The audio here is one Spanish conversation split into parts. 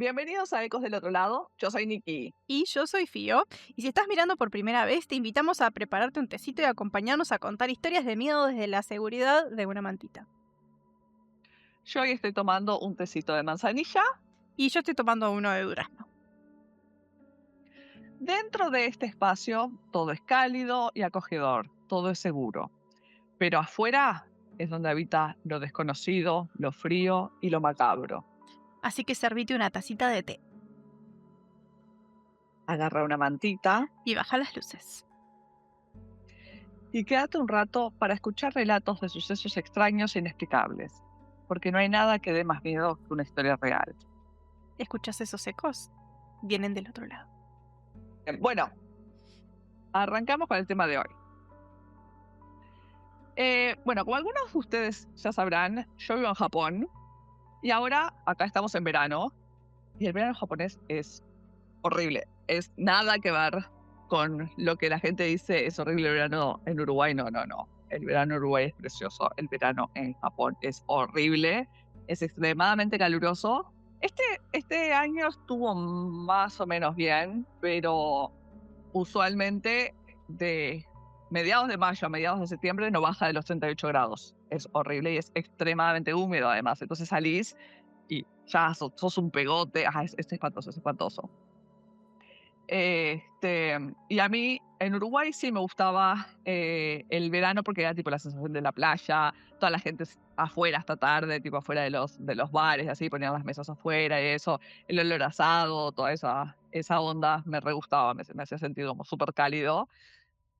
Bienvenidos a Ecos del Otro Lado, yo soy Nikki. Y yo soy Fío, y si estás mirando por primera vez, te invitamos a prepararte un tecito y acompañarnos a contar historias de miedo desde la seguridad de una mantita. Yo hoy estoy tomando un tecito de manzanilla. Y yo estoy tomando uno de durazno. Dentro de este espacio todo es cálido y acogedor, todo es seguro. Pero afuera es donde habita lo desconocido, lo frío y lo macabro. Así que servite una tacita de té Agarra una mantita y baja las luces. y quédate un rato para escuchar relatos de sucesos extraños e inexplicables. Porque no hay nada que dé más miedo que una historia real. ¿Escuchas esos ecos? Vienen del otro lado. Bueno, arrancamos con el tema de hoy. Bueno, como algunos de ustedes ya sabrán, yo vivo en Japón y ahora acá estamos en verano y el verano japonés es horrible. Es nada que ver con lo que la gente dice es horrible el verano en Uruguay. No, no, no. El verano en Uruguay es precioso. El verano en Japón es horrible. Es extremadamente caluroso. Este año estuvo más o menos bien, pero usualmente de mediados de mayo a mediados de septiembre no baja de los 38 grados. Es horrible y es extremadamente húmedo además. Entonces salís y ya sos un pegote. Es espantoso, es espantoso. Y a mí en Uruguay sí me gustaba el verano porque era tipo la sensación de la playa, toda la gente afuera hasta tarde, tipo afuera de los bares, así ponían las mesas afuera y eso, el olor a asado, toda esa onda me re gustaba, me hacía sentir como súper cálido.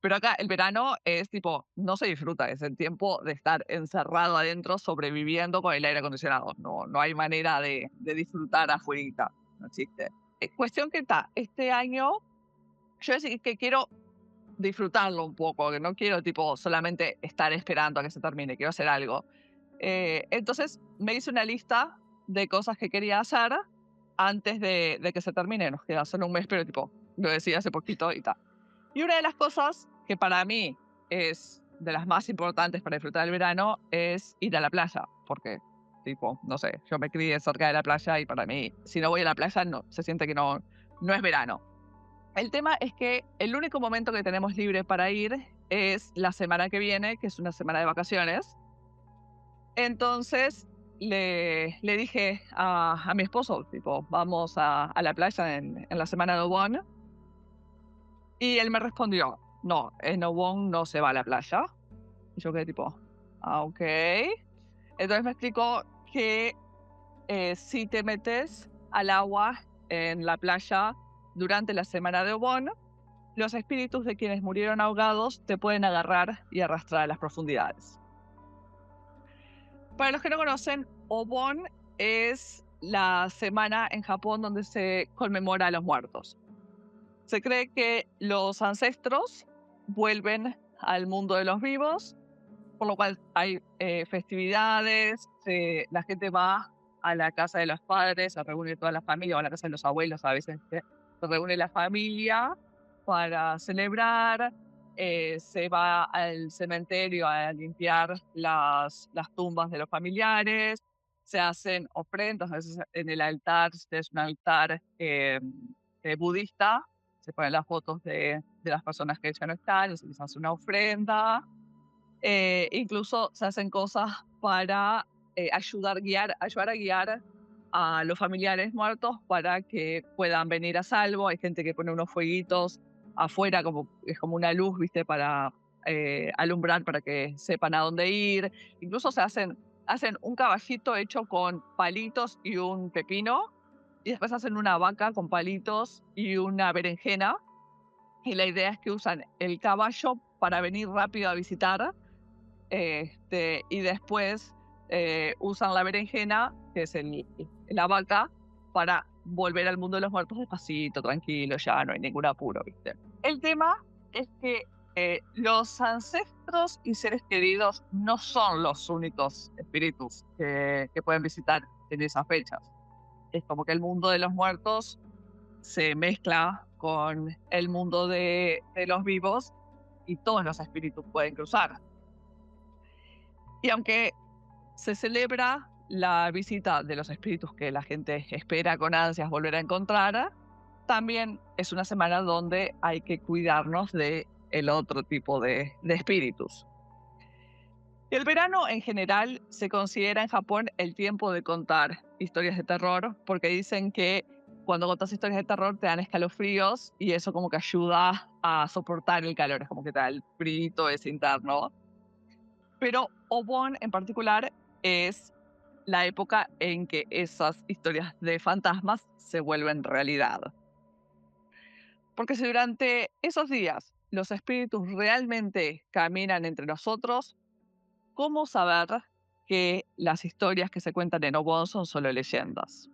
Pero acá el verano es tipo, no se disfruta, es el tiempo de estar encerrado adentro sobreviviendo con el aire acondicionado. No, no hay manera de disfrutar afuera, no existe. Cuestión que está, este año yo decir que quiero disfrutarlo un poco, que no quiero tipo solamente estar esperando a que se termine, quiero hacer algo. Entonces me hice una lista de cosas que quería hacer antes de que se termine. Nos queda solo un mes, pero tipo, lo decidí hace poquito y tal. Y una de las cosas que para mí es de las más importantes para disfrutar el verano es ir a la playa, porque tipo, no sé, yo me crié cerca de la playa y para mí, si no voy a la playa, no, se siente que no es verano. El tema es que el único momento que tenemos libre para ir es la semana que viene, que es una semana de vacaciones. Entonces le dije a mi esposo, tipo, vamos a la playa en la semana de Obon. Y él me respondió, no, en Obon no se va a la playa. Y yo quedé tipo, ok. Entonces me explicó que si te metes al agua en la playa durante la semana de Obon, los espíritus de quienes murieron ahogados te pueden agarrar y arrastrar a las profundidades. Para los que no conocen, Obon es la semana en Japón donde se conmemora a los muertos. Se cree que los ancestros vuelven al mundo de los vivos, por lo cual hay festividades, la gente va a la casa de los padres, se reúne toda la familia, o a la casa de los abuelos, a veces se reúne la familia para celebrar, se va al cementerio a limpiar las tumbas de los familiares, se hacen ofrendas, a veces en el altar, es un altar budista, se ponen las fotos de las personas que ya no están, y se les hace una ofrenda. Incluso se hacen cosas para ayudar a guiar a los familiares muertos para que puedan venir a salvo. Hay gente que pone unos fueguitos afuera, es como una luz, ¿viste? Para alumbrar, para que sepan a dónde ir. Incluso hacen un caballito hecho con palitos y un pepino, y después hacen una vaca con palitos y una berenjena. Y la idea es que usan el caballo para venir rápido a visitar, y después usan la berenjena, que es la vaca, para volver al mundo de los muertos despacito, tranquilo, ya no hay ningún apuro, ¿viste? El tema es que los ancestros y seres queridos no son los únicos espíritus que pueden visitar en esas fechas. Es como que el mundo de los muertos se mezcla con el mundo de los vivos y todos los espíritus pueden cruzar. Y aunque se celebra la visita de los espíritus que la gente espera con ansias volver a encontrar, también es una semana donde hay que cuidarnos de el otro tipo de espíritus. El verano en general se considera en Japón el tiempo de contar historias de terror, porque dicen que cuando contas historias de terror te dan escalofríos y eso como que ayuda a soportar el calor, es como que te da el frío ese interno. Pero Obon en particular es la época en que esas historias de fantasmas se vuelven realidad. Porque si durante esos días los espíritus realmente caminan entre nosotros, ¿cómo saber que las historias que se cuentan en Obon son solo leyendas?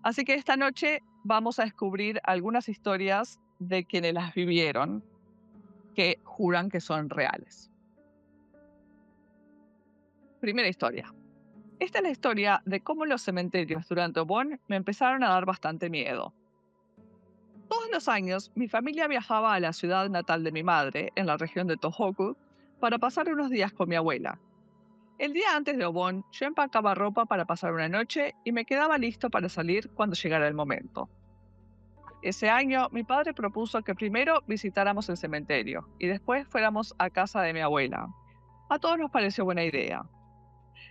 Así que esta noche vamos a descubrir algunas historias de quienes las vivieron que juran que son reales. Primera historia. Esta es la historia de cómo los cementerios durante Obon me empezaron a dar bastante miedo. Todos los años, mi familia viajaba a la ciudad natal de mi madre, en la región de Tohoku, para pasar unos días con mi abuela. El día antes de Obon, yo empacaba ropa para pasar una noche y me quedaba listo para salir cuando llegara el momento. Ese año, mi padre propuso que primero visitáramos el cementerio y después fuéramos a casa de mi abuela. A todos nos pareció buena idea.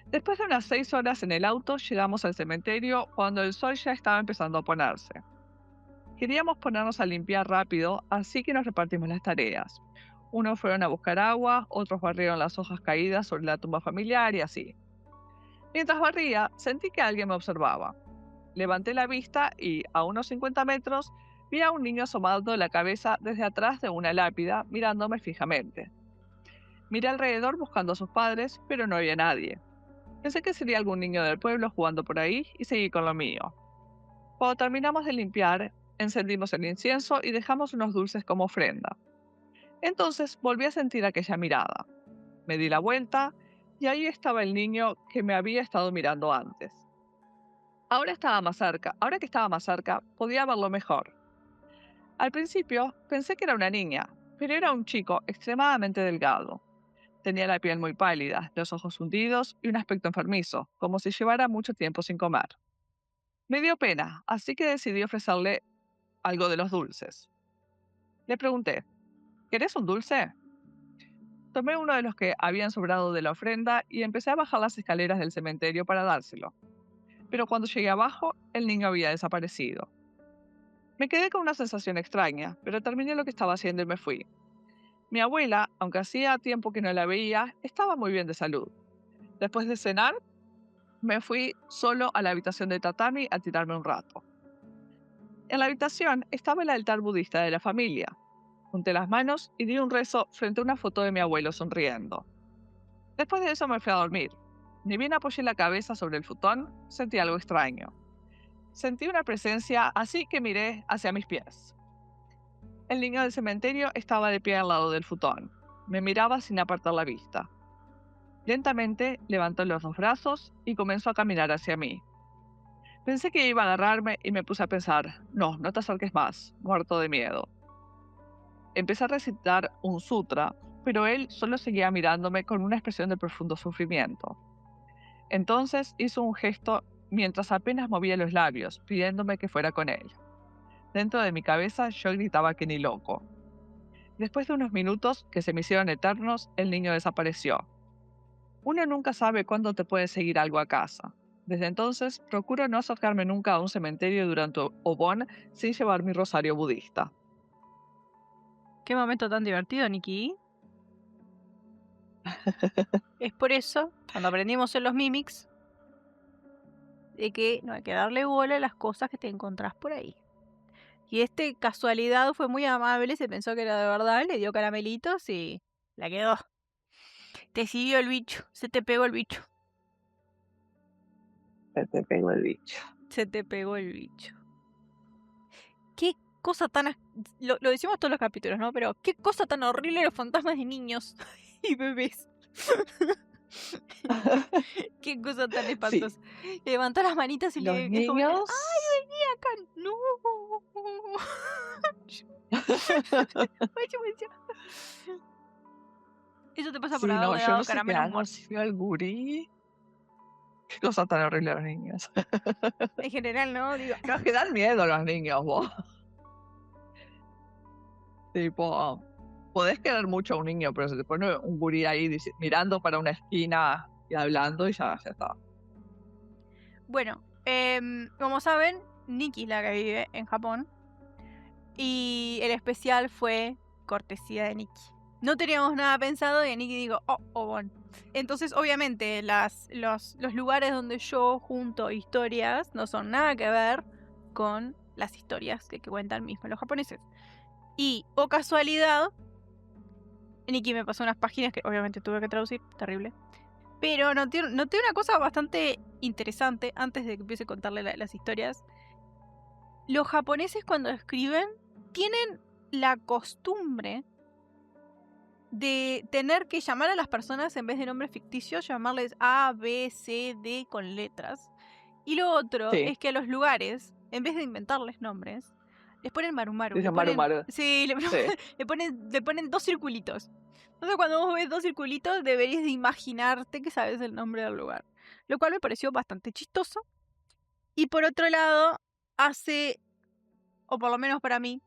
Después de unas 6 horas en el auto, llegamos al cementerio cuando el sol ya estaba empezando a ponerse. Queríamos ponernos a limpiar rápido, así que nos repartimos las tareas. Unos fueron a buscar agua, otros barrieron las hojas caídas sobre la tumba familiar y así. Mientras barría, sentí que alguien me observaba. Levanté la vista y, a unos 50 metros, vi a un niño asomando la cabeza desde atrás de una lápida, mirándome fijamente. Miré alrededor buscando a sus padres, pero no había nadie. Pensé que sería algún niño del pueblo jugando por ahí y seguí con lo mío. Cuando terminamos de limpiar, encendimos el incienso y dejamos unos dulces como ofrenda. Entonces volví a sentir aquella mirada. Me di la vuelta y ahí estaba el niño que me había estado mirando antes. Ahora que estaba más cerca, podía verlo mejor. Al principio pensé que era una niña, pero era un chico extremadamente delgado. Tenía la piel muy pálida, los ojos hundidos y un aspecto enfermizo, como si llevara mucho tiempo sin comer. Me dio pena, así que decidí ofrecerle algo de los dulces. Le pregunté, ¿querés un dulce? Tomé uno de los que habían sobrado de la ofrenda y empecé a bajar las escaleras del cementerio para dárselo. Pero cuando llegué abajo, el niño había desaparecido. Me quedé con una sensación extraña, pero terminé lo que estaba haciendo y me fui. Mi abuela, aunque hacía tiempo que no la veía, estaba muy bien de salud. Después de cenar, me fui solo a la habitación de tatami a tirarme un rato. En la habitación estaba el altar budista de la familia. Junté las manos y di un rezo frente a una foto de mi abuelo sonriendo. Después de eso me fui a dormir. Ni bien apoyé la cabeza sobre el futón, sentí algo extraño. Sentí una presencia, así que miré hacia mis pies. El niño del cementerio estaba de pie al lado del futón. Me miraba sin apartar la vista. Lentamente levantó los dos brazos y comenzó a caminar hacia mí. Pensé que iba a agarrarme y me puse a pensar, no te acerques más, muerto de miedo. Empecé a recitar un sutra, pero él solo seguía mirándome con una expresión de profundo sufrimiento. Entonces hizo un gesto mientras apenas movía los labios, pidiéndome que fuera con él. Dentro de mi cabeza yo gritaba que ni loco. Después de unos minutos que se me hicieron eternos, el niño desapareció. Uno nunca sabe cuándo te puede seguir algo a casa. Desde entonces, procuro no acercarme nunca a un cementerio durante Obon sin llevar mi rosario budista. Qué momento tan divertido, Nikki. Es por eso, cuando aprendimos en los Mimics, de que no hay que darle bola a las cosas que te encontrás por ahí. Y casualidad fue muy amable, se pensó que era de verdad, le dio caramelitos y la quedó. Te siguió el bicho, se te pegó el bicho. Se te pegó el bicho. Se te pegó el bicho. Qué cosa tan... Lo decimos todos los capítulos, ¿no? Pero qué cosa tan horrible los fantasmas de niños y bebés. Qué cosa tan espantosa. Sí. Levantó las manitas y los le... niños... ¡Ay, vení acá! ¡No! Eso te pasa por haberle dado caramelo a un muerto. Al gurí. Qué cosa tan horrible los niños. En general, ¿no? Digo, No, es que dan miedo los niños, vos. Tipo, podés querer mucho a un niño, pero se te pone un gurí ahí mirando para una esquina y hablando y ya está. bueno, como saben, Nikki es la que vive en Japón. Y el especial fue cortesía de Nikki. No teníamos nada pensado y Nikki dijo, Obon. Entonces, obviamente, los lugares donde yo junto historias no son nada que ver con las historias que cuentan mismos los japoneses. Y, o casualidad, Nikki me pasó unas páginas que obviamente tuve que traducir, terrible. Pero noté una cosa bastante interesante antes de que empiece a contarle las historias. Los japoneses cuando escriben tienen la costumbre de tener que llamar a las personas en vez de nombres ficticios, llamarles A, B, C, D con letras. Y lo otro Sí, es que a los lugares, en vez de inventarles nombres, les ponen marumaru. dicen Maru Maru. Sí, Sí. le ponen 2 circulitos. Entonces cuando vos ves 2 circulitos deberías de imaginarte que sabes el nombre del lugar. Lo cual me pareció bastante chistoso. Y por otro lado, hace, o por lo menos para mí,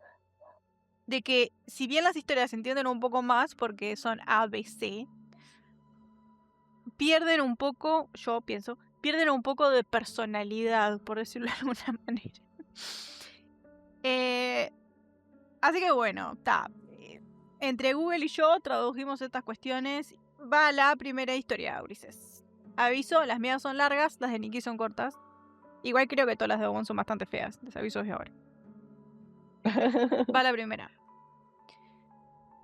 de que si bien las historias se entienden un poco más porque son ABC, pierden un poco, yo pienso, pierden un poco de personalidad, por decirlo de alguna manera. Así que bueno, está. Entre Google y yo tradujimos estas cuestiones. Va la primera historia, Ulises. Aviso, las mías son largas, las de Nikki son cortas. Igual creo que todas las de Obon son bastante feas, les aviso desde ahora. Va la primera.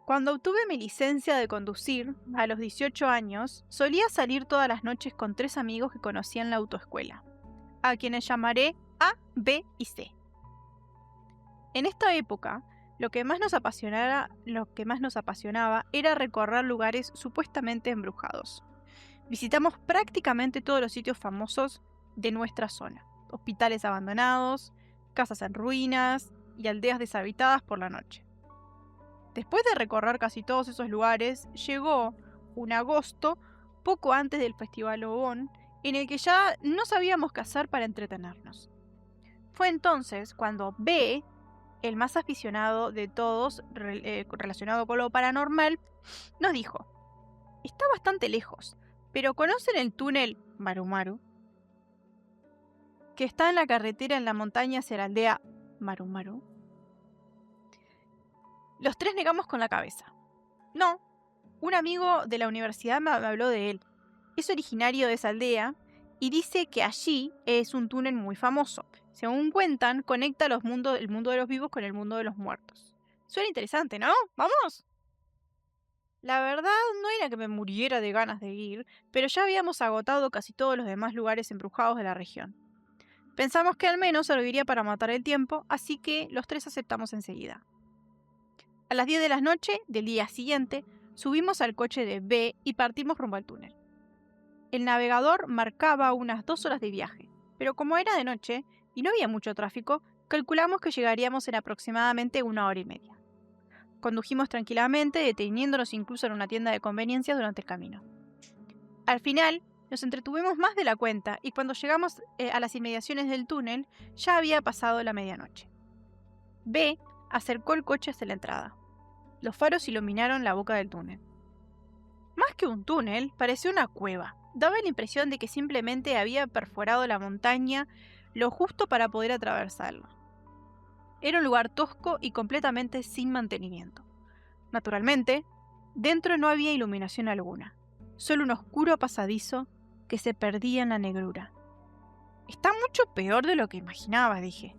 Cuando obtuve mi licencia de conducir, a los 18 años, solía salir todas las noches con 3 amigos que conocí en la autoescuela, a quienes llamaré A, B y C. En esta época, lo que más nos apasionaba era recorrer lugares supuestamente embrujados. Visitamos prácticamente todos los sitios famosos de nuestra zona, hospitales abandonados, casas en ruinas y aldeas deshabitadas por la noche. Después de recorrer casi todos esos lugares, llegó un agosto, poco antes del Festival Obon, en el que ya no sabíamos qué hacer para entretenernos. Fue entonces cuando B, el más aficionado de todos relacionado con lo paranormal, nos dijo: está bastante lejos, pero ¿conocen el túnel Marumaru? Que está en la carretera en la montaña hacia la aldea Marumaru. Los 3 negamos con la cabeza. No, un amigo de la universidad me habló de él. Es originario de esa aldea y dice que allí es un túnel muy famoso. Según cuentan, conecta el mundo de los vivos con el mundo de los muertos. Suena interesante, ¿no? ¡Vamos! La verdad no era que me muriera de ganas de ir, pero ya habíamos agotado casi todos los demás lugares embrujados de la región. Pensamos que al menos serviría para matar el tiempo, así que los 3 aceptamos enseguida. A las 10 de la noche del día siguiente, subimos al coche de B y partimos rumbo al túnel. El navegador marcaba unas 2 horas de viaje, pero como era de noche y no había mucho tráfico, calculamos que llegaríamos en aproximadamente 1 hora y media. Condujimos tranquilamente, deteniéndonos incluso en una tienda de conveniencias durante el camino. Al final, nos entretuvimos más de la cuenta y cuando llegamos a las inmediaciones del túnel, ya había pasado la medianoche. B acercó el coche hacia la entrada. Los faros iluminaron la boca del túnel. Más que un túnel, parecía una cueva. Daba la impresión de que simplemente había perforado la montaña lo justo para poder atravesarla. Era un lugar tosco y completamente sin mantenimiento. Naturalmente, dentro no había iluminación alguna, solo un oscuro pasadizo que se perdía en la negrura. Está mucho peor de lo que imaginaba, dije,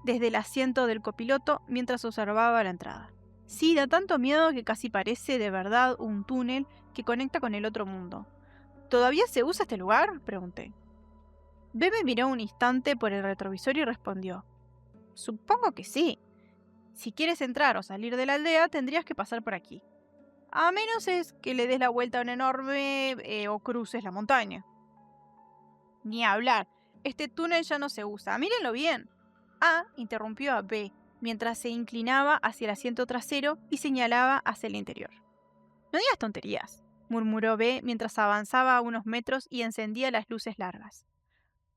desde el asiento del copiloto mientras observaba la entrada. Sí, da tanto miedo que casi parece de verdad un túnel que conecta con el otro mundo. ¿Todavía se usa este lugar?, pregunté. B me miró un instante por el retrovisor y respondió: supongo que sí. Si quieres entrar o salir de la aldea, tendrías que pasar por aquí. A menos es que le des la vuelta a un enorme o cruces la montaña. Ni hablar. Este túnel ya no se usa. Mírenlo bien. A interrumpió a B mientras se inclinaba hacia el asiento trasero y señalaba hacia el interior. No digas tonterías. murmuró B mientras avanzaba unos metros y encendía las luces largas.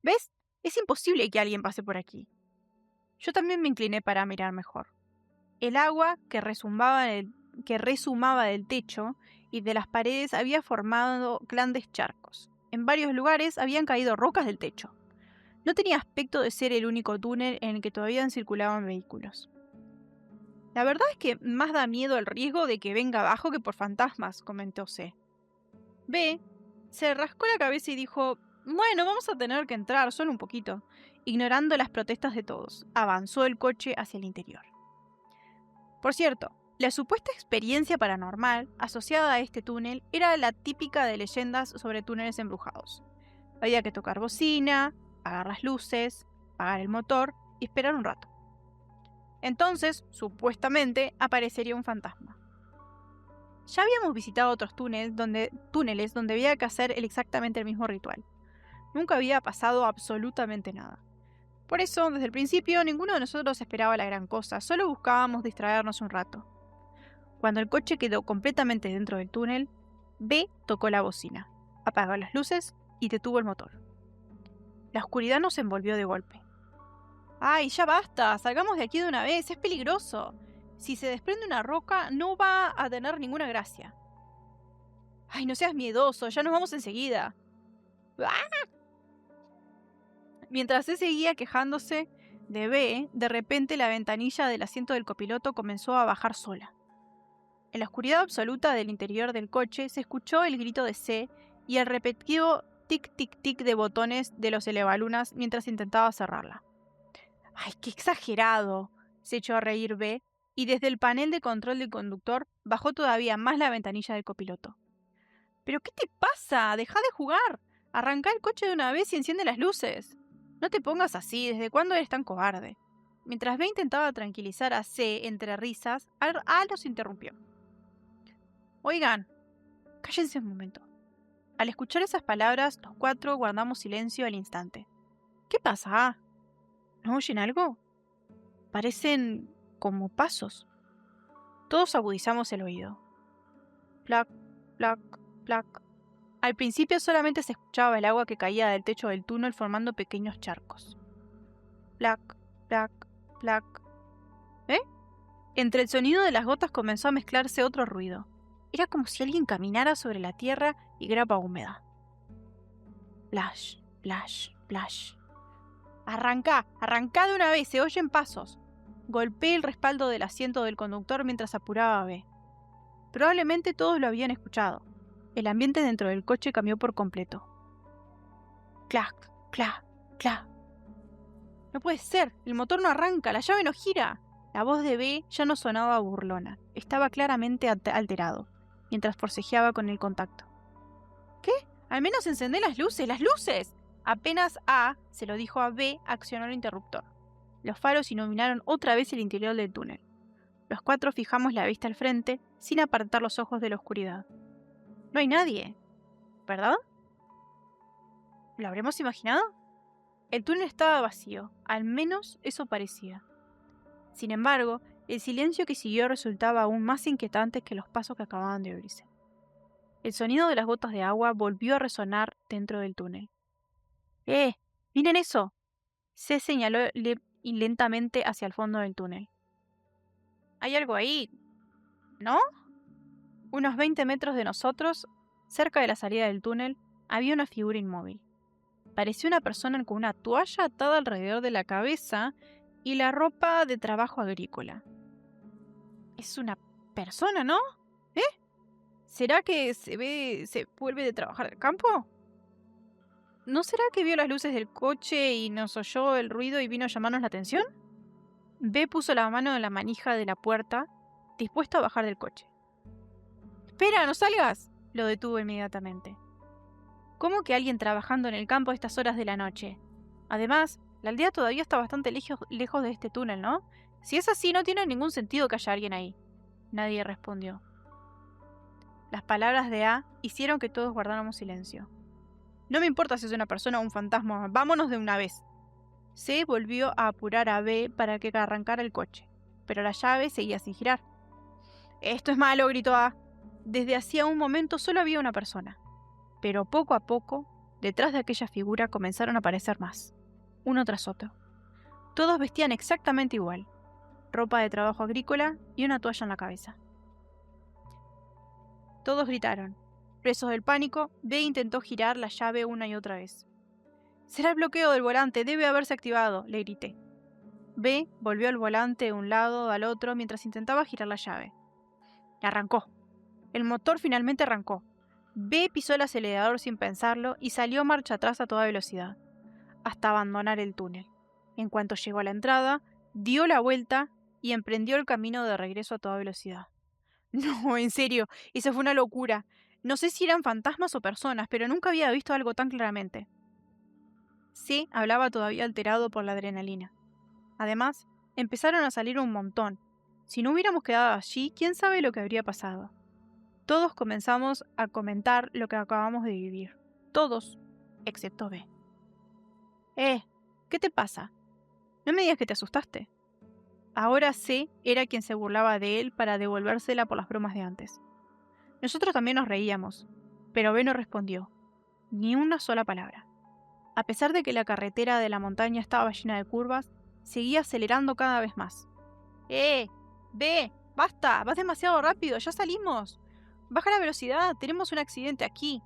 ¿Ves? Es imposible que alguien pase por aquí. Yo también me incliné para mirar mejor. El agua que resumaba del techo y de las paredes había formado grandes charcos. En varios lugares habían caído rocas del techo. No tenía aspecto de ser el único túnel en el que todavía circulaban vehículos. La verdad es que más da miedo el riesgo de que venga abajo que por fantasmas, comentó C. B se rascó la cabeza y dijo: bueno, vamos a tener que entrar, solo un poquito. Ignorando las protestas de todos, avanzó el coche hacia el interior. Por cierto, la supuesta experiencia paranormal asociada a este túnel era la típica de leyendas sobre túneles embrujados. Había que tocar bocina, apagar las luces, apagar el motor y esperar un rato. Entonces, supuestamente, aparecería un fantasma. Ya habíamos visitado otros túneles donde había que hacer exactamente el mismo ritual. Nunca había pasado absolutamente nada. Por eso, desde el principio, ninguno de nosotros esperaba la gran cosa, solo buscábamos distraernos un rato. Cuando el coche quedó completamente dentro del túnel, B tocó la bocina, apagó las luces y detuvo el motor. La oscuridad nos envolvió de golpe. ¡Ay, ya basta! Salgamos de aquí de una vez, es peligroso. Si se desprende una roca, no va a tener ninguna gracia. ¡Ay, no seas miedoso! Ya nos vamos enseguida. ¡Ah! Mientras él seguía quejándose de B, de repente la ventanilla del asiento del copiloto comenzó a bajar sola. En la oscuridad absoluta del interior del coche se escuchó el grito de C y el repetido tic-tic-tic de botones de los elevalunas mientras intentaba cerrarla. ¡Ay, qué exagerado!, se echó a reír B, y desde el panel de control del conductor bajó todavía más la ventanilla del copiloto. ¿Pero qué te pasa? ¡Deja de jugar! Arranca el coche de una vez y enciende las luces. No te pongas así, ¿desde cuándo eres tan cobarde? Mientras B intentaba tranquilizar a C entre risas, A los interrumpió. Oigan, cállense un momento. Al escuchar esas palabras, los cuatro guardamos silencio al instante. ¿Qué pasa, A? ¿No oyen algo? Parecen como pasos. Todos agudizamos el oído. Plac, plac, plac. Al principio solamente se escuchaba el agua que caía del techo del túnel formando pequeños charcos. Plac, plac, plac. Entre el sonido de las gotas comenzó a mezclarse otro ruido. Era como si alguien caminara sobre la tierra y grapa húmeda. Plash, plash, plash. ¡Arrancá! ¡Arrancá de una vez! ¡Se oyen pasos! Golpeé el respaldo del asiento del conductor mientras apuraba a B. Probablemente todos lo habían escuchado. El ambiente dentro del coche cambió por completo. ¡Clac! ¡Clac! ¡Clac! ¡No puede ser! ¡El motor no arranca! ¡La llave no gira! La voz de B ya no sonaba burlona. Estaba claramente alterado, mientras forcejeaba con el contacto. ¿Qué? ¡Al menos encendé las luces! ¡Las luces! Apenas A se lo dijo a B, accionó el interruptor. Los faros iluminaron otra vez el interior del túnel. Los cuatro fijamos la vista al frente, sin apartar los ojos de la oscuridad. No hay nadie, ¿verdad? ¿Lo habremos imaginado? El túnel estaba vacío, al menos eso parecía. Sin embargo, el silencio que siguió resultaba aún más inquietante que los pasos que acababan de oírse. El sonido de las gotas de agua volvió a resonar dentro del túnel. ¡Miren eso! Se señaló lentamente hacia el fondo del túnel. Hay algo ahí, ¿no? Unos 20 metros de nosotros, cerca de la salida del túnel, había una figura inmóvil. Parecía una persona con una toalla atada alrededor de la cabeza y la ropa de trabajo agrícola. Es una persona, ¿no? ¿Será que se vuelve de trabajar del campo? ¿No será que vio las luces del coche y nos oyó el ruido y vino a llamarnos la atención? B puso la mano en la manija de la puerta, dispuesto a bajar del coche. ¡Espera, no salgas!, lo detuvo inmediatamente. ¿Cómo que alguien trabajando en el campo a estas horas de la noche? Además, la aldea todavía está bastante lejos de este túnel, ¿no? Si es así, no tiene ningún sentido que haya alguien ahí. Nadie respondió. Las palabras de A hicieron que todos guardáramos silencio. No me importa si es una persona o un fantasma, vámonos de una vez. C volvió a apurar a B para que arrancara el coche, pero la llave seguía sin girar. Esto es malo, gritó A. desde hacía un momento solo había una persona, pero poco a poco, detrás de aquella figura comenzaron a aparecer más, uno tras otro. Todos vestían exactamente igual, ropa de trabajo agrícola y una toalla en la cabeza. Todos gritaron. Presos del pánico, B intentó girar la llave una y otra vez. «Será el bloqueo del volante, debe haberse activado», le grité. B volvió el volante de un lado al otro mientras intentaba girar la llave. Arrancó. El motor finalmente arrancó. B pisó el acelerador sin pensarlo y salió marcha atrás a toda velocidad, hasta abandonar el túnel. En cuanto llegó a la entrada, dio la vuelta y emprendió el camino de regreso a toda velocidad. No, en serio, esa fue una locura. No sé si eran fantasmas o personas, pero nunca había visto algo tan claramente. C hablaba todavía alterado por la adrenalina. Además, empezaron a salir un montón. Si no hubiéramos quedado allí, quién sabe lo que habría pasado. Todos comenzamos a comentar lo que acabamos de vivir. Todos, excepto B. ¿Qué te pasa? No me digas que te asustaste. Ahora C era quien se burlaba de él para devolvérsela por las bromas de antes. Nosotros también nos reíamos, pero B no respondió, ni una sola palabra. A pesar de que la carretera de la montaña estaba llena de curvas, seguía acelerando cada vez más. ¡B! ¡Basta! ¡Vas demasiado rápido! ¡Ya salimos! ¡Baja la velocidad! ¡Tenemos un accidente aquí!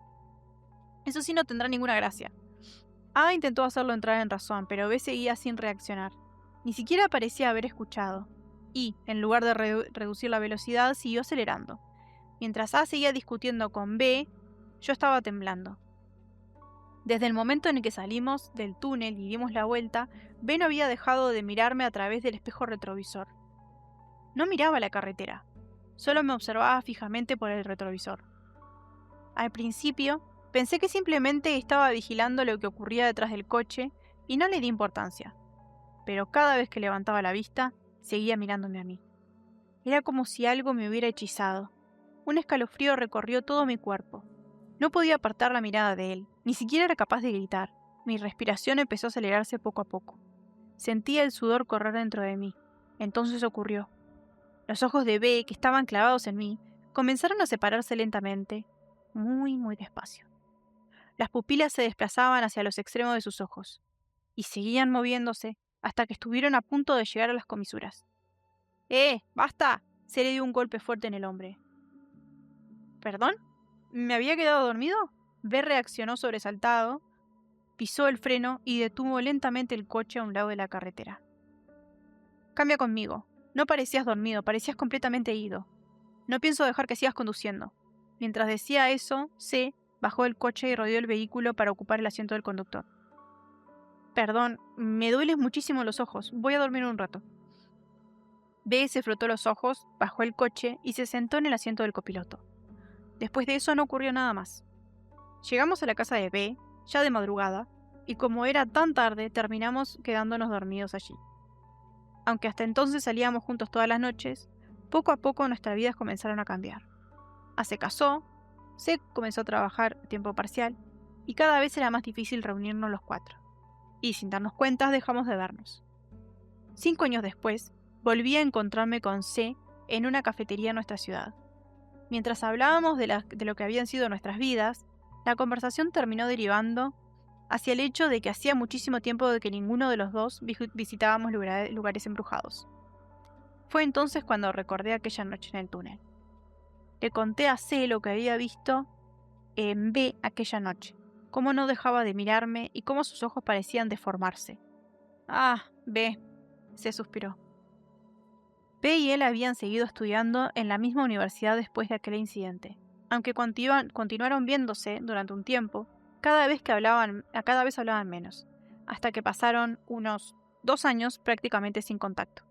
Eso sí no tendrá ninguna gracia. A intentó hacerlo entrar en razón, pero B seguía sin reaccionar. Ni siquiera parecía haber escuchado. Y, en lugar de reducir la velocidad, siguió acelerando. Mientras A seguía discutiendo con B, yo estaba temblando. Desde el momento en el que salimos del túnel y dimos la vuelta, B no había dejado de mirarme a través del espejo retrovisor. No miraba la carretera, solo me observaba fijamente por el retrovisor. Al principio, pensé que simplemente estaba vigilando lo que ocurría detrás del coche y no le di importancia. Pero cada vez que levantaba la vista, seguía mirándome a mí. Era como si algo me hubiera hechizado. Un escalofrío recorrió todo mi cuerpo. No podía apartar la mirada de él, ni siquiera era capaz de gritar. Mi respiración empezó a acelerarse poco a poco. Sentía el sudor correr dentro de mí. Entonces ocurrió. Los ojos de B, que estaban clavados en mí, comenzaron a separarse lentamente, muy, muy despacio. Las pupilas se desplazaban hacia los extremos de sus ojos, y seguían moviéndose hasta que estuvieron a punto de llegar a las comisuras. ¡Basta! Se le dio un golpe fuerte en el hombre. ¿Perdón? ¿Me había quedado dormido? B reaccionó sobresaltado, pisó el freno y detuvo lentamente el coche a un lado de la carretera. Cambia conmigo. No parecías dormido, parecías completamente ido. No pienso dejar que sigas conduciendo. Mientras decía eso, C bajó del coche y rodeó el vehículo para ocupar el asiento del conductor. Perdón, me duelen muchísimo los ojos. Voy a dormir un rato. B se frotó los ojos, bajó el coche y se sentó en el asiento del copiloto. Después de eso no ocurrió nada más. Llegamos a la casa de B, ya de madrugada, y como era tan tarde, terminamos quedándonos dormidos allí. Aunque hasta entonces salíamos juntos todas las noches, poco a poco nuestras vidas comenzaron a cambiar. A se casó, C comenzó a trabajar a tiempo parcial, y cada vez era más difícil reunirnos los cuatro. Y sin darnos cuenta dejamos de vernos. 5 años después, volví a encontrarme con C en una cafetería en nuestra ciudad. Mientras hablábamos de lo que habían sido nuestras vidas, la conversación terminó derivando hacia el hecho de que hacía muchísimo tiempo de que ninguno de los dos visitábamos lugares embrujados. Fue entonces cuando recordé aquella noche en el túnel. Le conté a C lo que había visto en B aquella noche, cómo no dejaba de mirarme y cómo sus ojos parecían deformarse. B, se suspiró. B y él habían seguido estudiando en la misma universidad después de aquel incidente. Aunque continuaron viéndose durante un tiempo, cada vez hablaban menos, hasta que pasaron unos 2 años prácticamente sin contacto.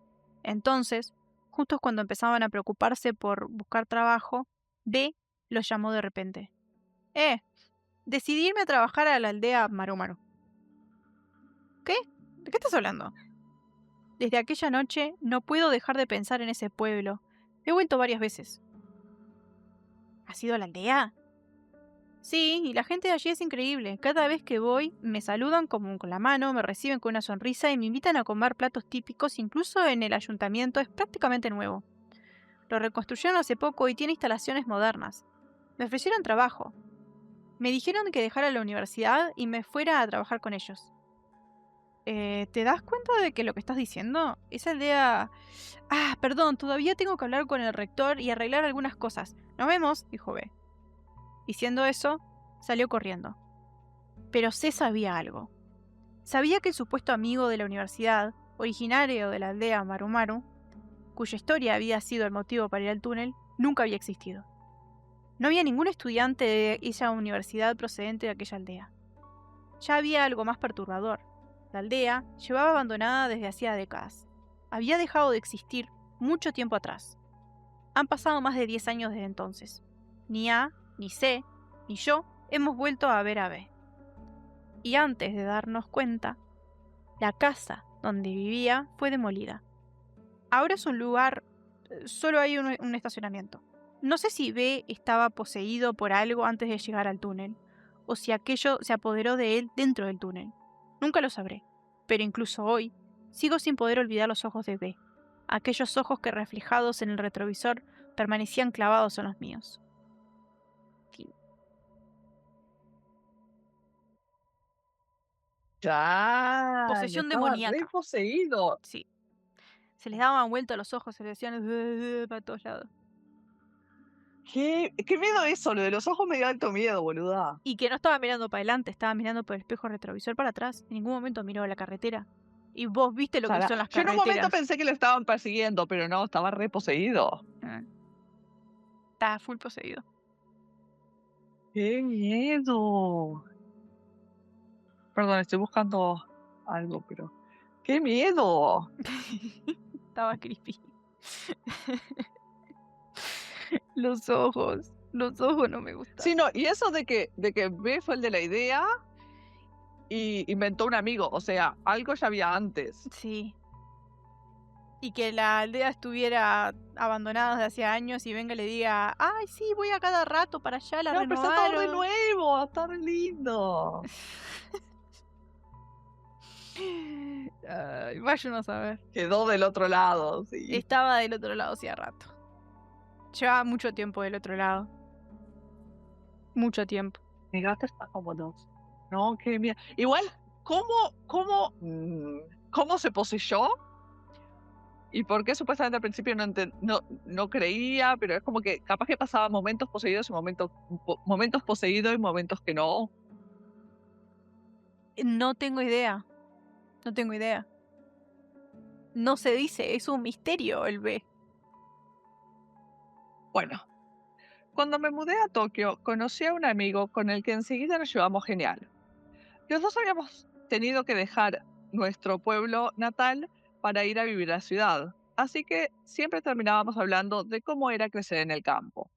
Entonces, justo cuando empezaban a preocuparse por buscar trabajo, B los llamó de repente. Decidí irme a trabajar a la aldea Maru Maru. ¿Qué? ¿De qué estás hablando? Desde aquella noche no puedo dejar de pensar en ese pueblo. He vuelto varias veces. ¿Has ido a la aldea? Sí, y la gente de allí es increíble. Cada vez que voy, me saludan como con la mano, me reciben con una sonrisa y me invitan a comer platos típicos, incluso en el ayuntamiento es prácticamente nuevo. Lo reconstruyeron hace poco y tiene instalaciones modernas. Me ofrecieron trabajo. Me dijeron que dejara la universidad y me fuera a trabajar con ellos. ¿Te das cuenta de que lo que estás diciendo? Esa aldea... Ah, perdón, todavía tengo que hablar con el rector y arreglar algunas cosas. Nos vemos, dijo B. Diciendo eso, salió corriendo. Pero C sabía algo. Sabía que el supuesto amigo de la universidad, originario de la aldea Marumaru, cuya historia había sido el motivo para ir al túnel, nunca había existido. No había ningún estudiante de esa universidad procedente de aquella aldea. Ya había algo más perturbador. La aldea llevaba abandonada desde hacía décadas. Había dejado de existir mucho tiempo atrás. Han pasado más de 10 años desde entonces. Ni A, ni C, ni yo hemos vuelto a ver a B. Y antes de darnos cuenta, la casa donde vivía fue demolida. Ahora es un lugar, solo hay un estacionamiento. No sé si B estaba poseído por algo antes de llegar al túnel, o si aquello se apoderó de él dentro del túnel. Nunca lo sabré, pero incluso hoy sigo sin poder olvidar los ojos de B, aquellos ojos que reflejados en el retrovisor permanecían clavados en los míos. Ya, Posesión estaba demoníaca. re poseído. Sí. Se les daban vuelta los ojos, se les decían para todos lados. ¿Qué miedo eso? Lo de los ojos me dio alto miedo, boluda. Y que no estaba mirando para adelante, estaba mirando por el espejo retrovisor para atrás. En ningún momento miró a la carretera. Y vos viste lo que son las Yo en un momento carreteras. pensé que lo estaban persiguiendo, pero no, estaba re poseído. Está full poseído. ¡Qué miedo! Perdón, estoy buscando algo, pero... ¡Qué miedo! Estaba creepy. Los ojos no me gustan. Sí, no, y eso de que B fue el de la idea y inventó un amigo, o sea, algo ya había antes. Sí. Y que la aldea estuviera abandonada desde hacía años y venga y le diga, ay, sí, voy a cada rato para allá, la No, pero está todo de renovaron. nuevo, está re lindo. Ay, vaya uno a saber. Quedó del otro lado, sí. Estaba del otro lado hacía rato. Llevaba mucho tiempo del otro lado. Mucho tiempo. Mi gato está como dos. No, qué miedo. Igual, ¿cómo se poseyó? ¿Y por qué supuestamente al principio no creía? Pero es como que capaz que pasaba momentos poseídos y momentos poseídos y momentos que no. No tengo idea. No tengo idea. No se dice, es un misterio el B. Bueno, cuando me mudé a Tokio, conocí a un amigo con el que enseguida nos llevamos genial. Los dos habíamos tenido que dejar nuestro pueblo natal para ir a vivir a la ciudad, así que siempre terminábamos hablando de cómo era crecer en el campo.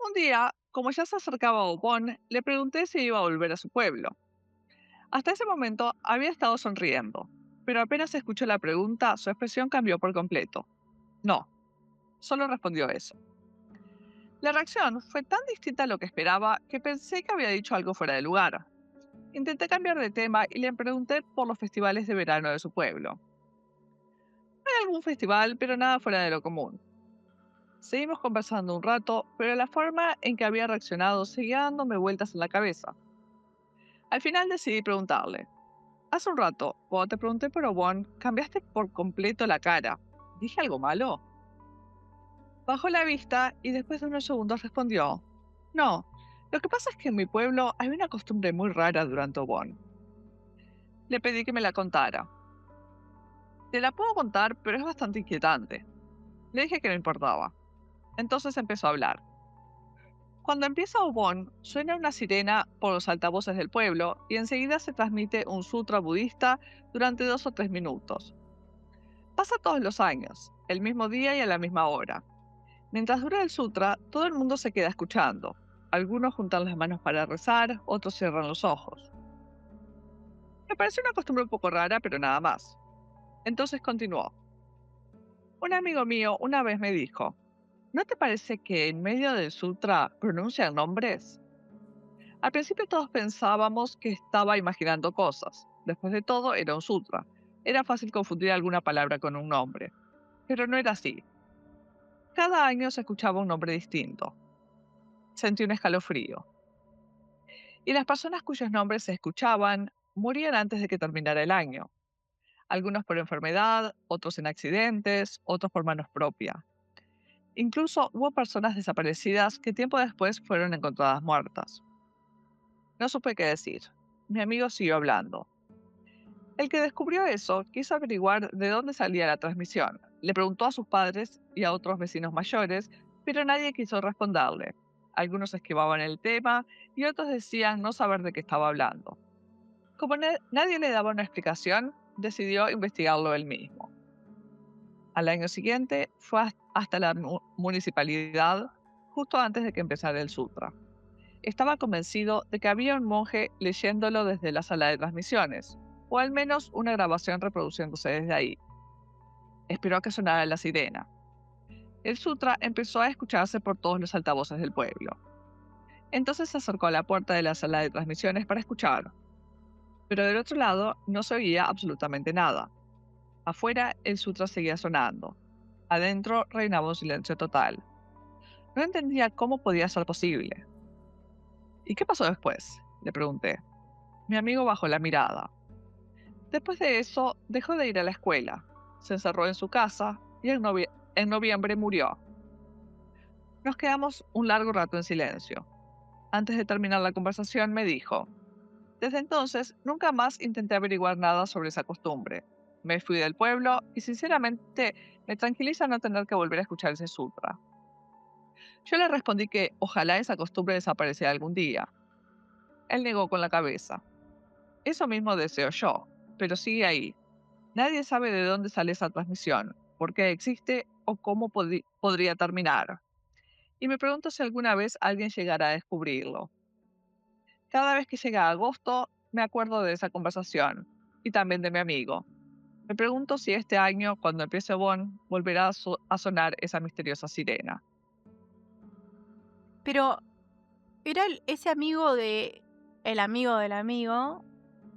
Un día, como ya se acercaba Obon, le pregunté si iba a volver a su pueblo. Hasta ese momento había estado sonriendo, pero apenas escuchó la pregunta, su expresión cambió por completo. No, solo respondió eso. La reacción fue tan distinta a lo que esperaba que pensé que había dicho algo fuera de lugar. Intenté cambiar de tema y le pregunté por los festivales de verano de su pueblo. Hay algún festival, pero nada fuera de lo común. Seguimos conversando un rato, pero la forma en que había reaccionado seguía dándome vueltas en la cabeza. Al final decidí preguntarle. Hace un rato, cuando te pregunté por Obon, cambiaste por completo la cara. ¿Dije algo malo? Bajó la vista y después de unos segundos respondió. No, lo que pasa es que en mi pueblo hay una costumbre muy rara durante Obon. Le pedí que me la contara. Te la puedo contar, pero es bastante inquietante. Le dije que no importaba. Entonces empezó a hablar. Cuando empieza Obon, suena una sirena por los altavoces del pueblo y enseguida se transmite un sutra budista durante 2 o 3 minutos. Pasa todos los años, el mismo día y a la misma hora. Mientras dura el sutra, todo el mundo se queda escuchando. Algunos juntan las manos para rezar, otros cierran los ojos. Me pareció una costumbre un poco rara, pero nada más. Entonces continuó. Un amigo mío una vez me dijo, ¿no te parece que en medio del sutra pronuncian nombres? Al principio todos pensábamos que estaba imaginando cosas. Después de todo, era un sutra. Era fácil confundir alguna palabra con un nombre. Pero no era así. Cada año se escuchaba un nombre distinto. Sentí un escalofrío. Y las personas cuyos nombres se escuchaban morían antes de que terminara el año. Algunos por enfermedad, otros en accidentes, otros por manos propias. Incluso hubo personas desaparecidas que tiempo después fueron encontradas muertas. No supe qué decir. Mi amigo siguió hablando. El que descubrió eso quiso averiguar de dónde salía la transmisión. Le preguntó a sus padres y a otros vecinos mayores, pero nadie quiso responderle. Algunos esquivaban el tema y otros decían no saber de qué estaba hablando. Como nadie le daba una explicación, decidió investigarlo él mismo. Al año siguiente fue hasta la municipalidad justo antes de que empezara el sutra. Estaba convencido de que había un monje leyéndolo desde la sala de transmisiones, o al menos una grabación reproduciéndose desde ahí. Esperó a que sonara la sirena. El sutra empezó a escucharse por todos los altavoces del pueblo. Entonces se acercó a la puerta de la sala de transmisiones para escuchar. Pero del otro lado no se oía absolutamente nada. Afuera el sutra seguía sonando. Adentro reinaba un silencio total. No entendía cómo podía ser posible. ¿Y qué pasó después?, le pregunté. Mi amigo bajó la mirada. Después de eso, dejó de ir a la escuela, se encerró en su casa y en noviembre murió. Nos quedamos un largo rato en silencio. Antes de terminar la conversación me dijo, desde entonces nunca más intenté averiguar nada sobre esa costumbre. Me fui del pueblo y sinceramente me tranquiliza no tener que volver a escuchar ese sutra. Yo le respondí que ojalá esa costumbre desapareciera algún día. Él negó con la cabeza. Eso mismo deseo yo, pero sigue ahí. Nadie sabe de dónde sale esa transmisión, por qué existe o cómo podría terminar. Y me pregunto si alguna vez alguien llegará a descubrirlo. Cada vez que llega agosto, me acuerdo de esa conversación y también de mi amigo. Me pregunto si este año, cuando empiece Bon, volverá a sonar esa misteriosa sirena. Pero, ¿era ese amigo el amigo del amigo?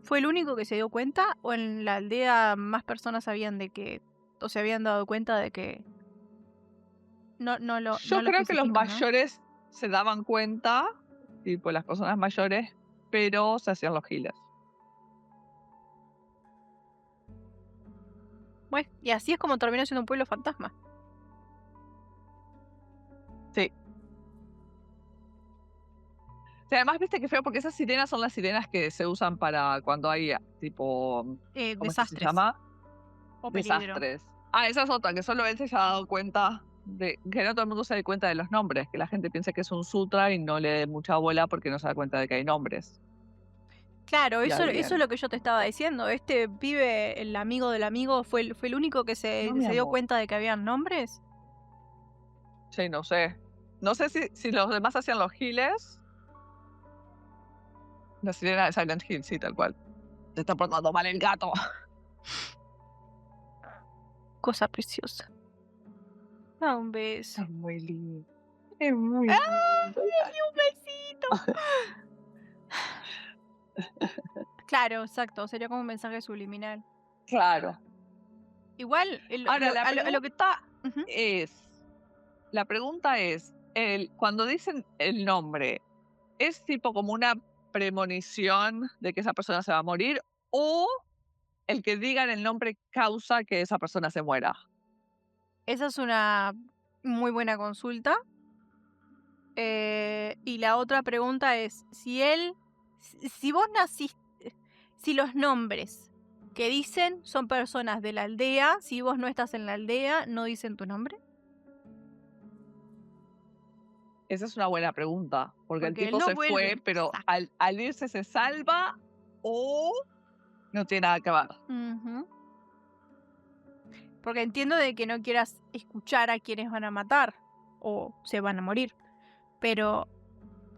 ¿Fue el único que se dio cuenta? ¿O en la aldea más personas sabían o se habían dado cuenta de que no lo Yo creo que los especifican, ¿no? mayores se daban cuenta, tipo las personas mayores, pero se hacían los giles. Bueno, y así es como terminó siendo un pueblo fantasma. Sí. O sea, además, viste que feo, porque esas sirenas son las sirenas que se usan para cuando hay, tipo, ¿cómo es que se Desastres llama? o peligro. Desastres. Ah, esa es otra, que solo él se ha dado cuenta de que no todo el mundo se da cuenta de los nombres, que la gente piensa que es un sutra y no le dé mucha bola porque no se da cuenta de que hay nombres. Claro, Y eso alguien. es lo que yo te estaba diciendo. Este pibe, el amigo del amigo, fue el único que No, se mi dio amor. cuenta de que habían nombres. Sí, no sé. No sé si los demás hacían los giles. La sirena de Silent Hill, sí, tal cual. Se está portando mal el gato. Cosa preciosa. Da un beso. Es muy lindo. Es muy ¡Ay, lindo. dale un besito! Claro, exacto. Sería como un mensaje subliminal. Claro. Igual, Ahora, la a lo que... pregunta Ujú. es, cuando dicen el nombre, ¿es tipo como una premonición de que esa persona se va a morir o el que digan el nombre causa que esa persona se muera? Esa es una muy buena consulta. Y la otra pregunta es, si vos naciste, si los nombres que dicen son personas de la aldea, si vos no estás en la aldea, ¿no dicen tu nombre? Esa es una buena pregunta, porque el Porque él tipo no se fue, vuelve. pero Exacto. al irse se salva o no tiene nada que ver. Ujú. Porque entiendo de que no quieras escuchar a quienes van a matar o se van a morir, pero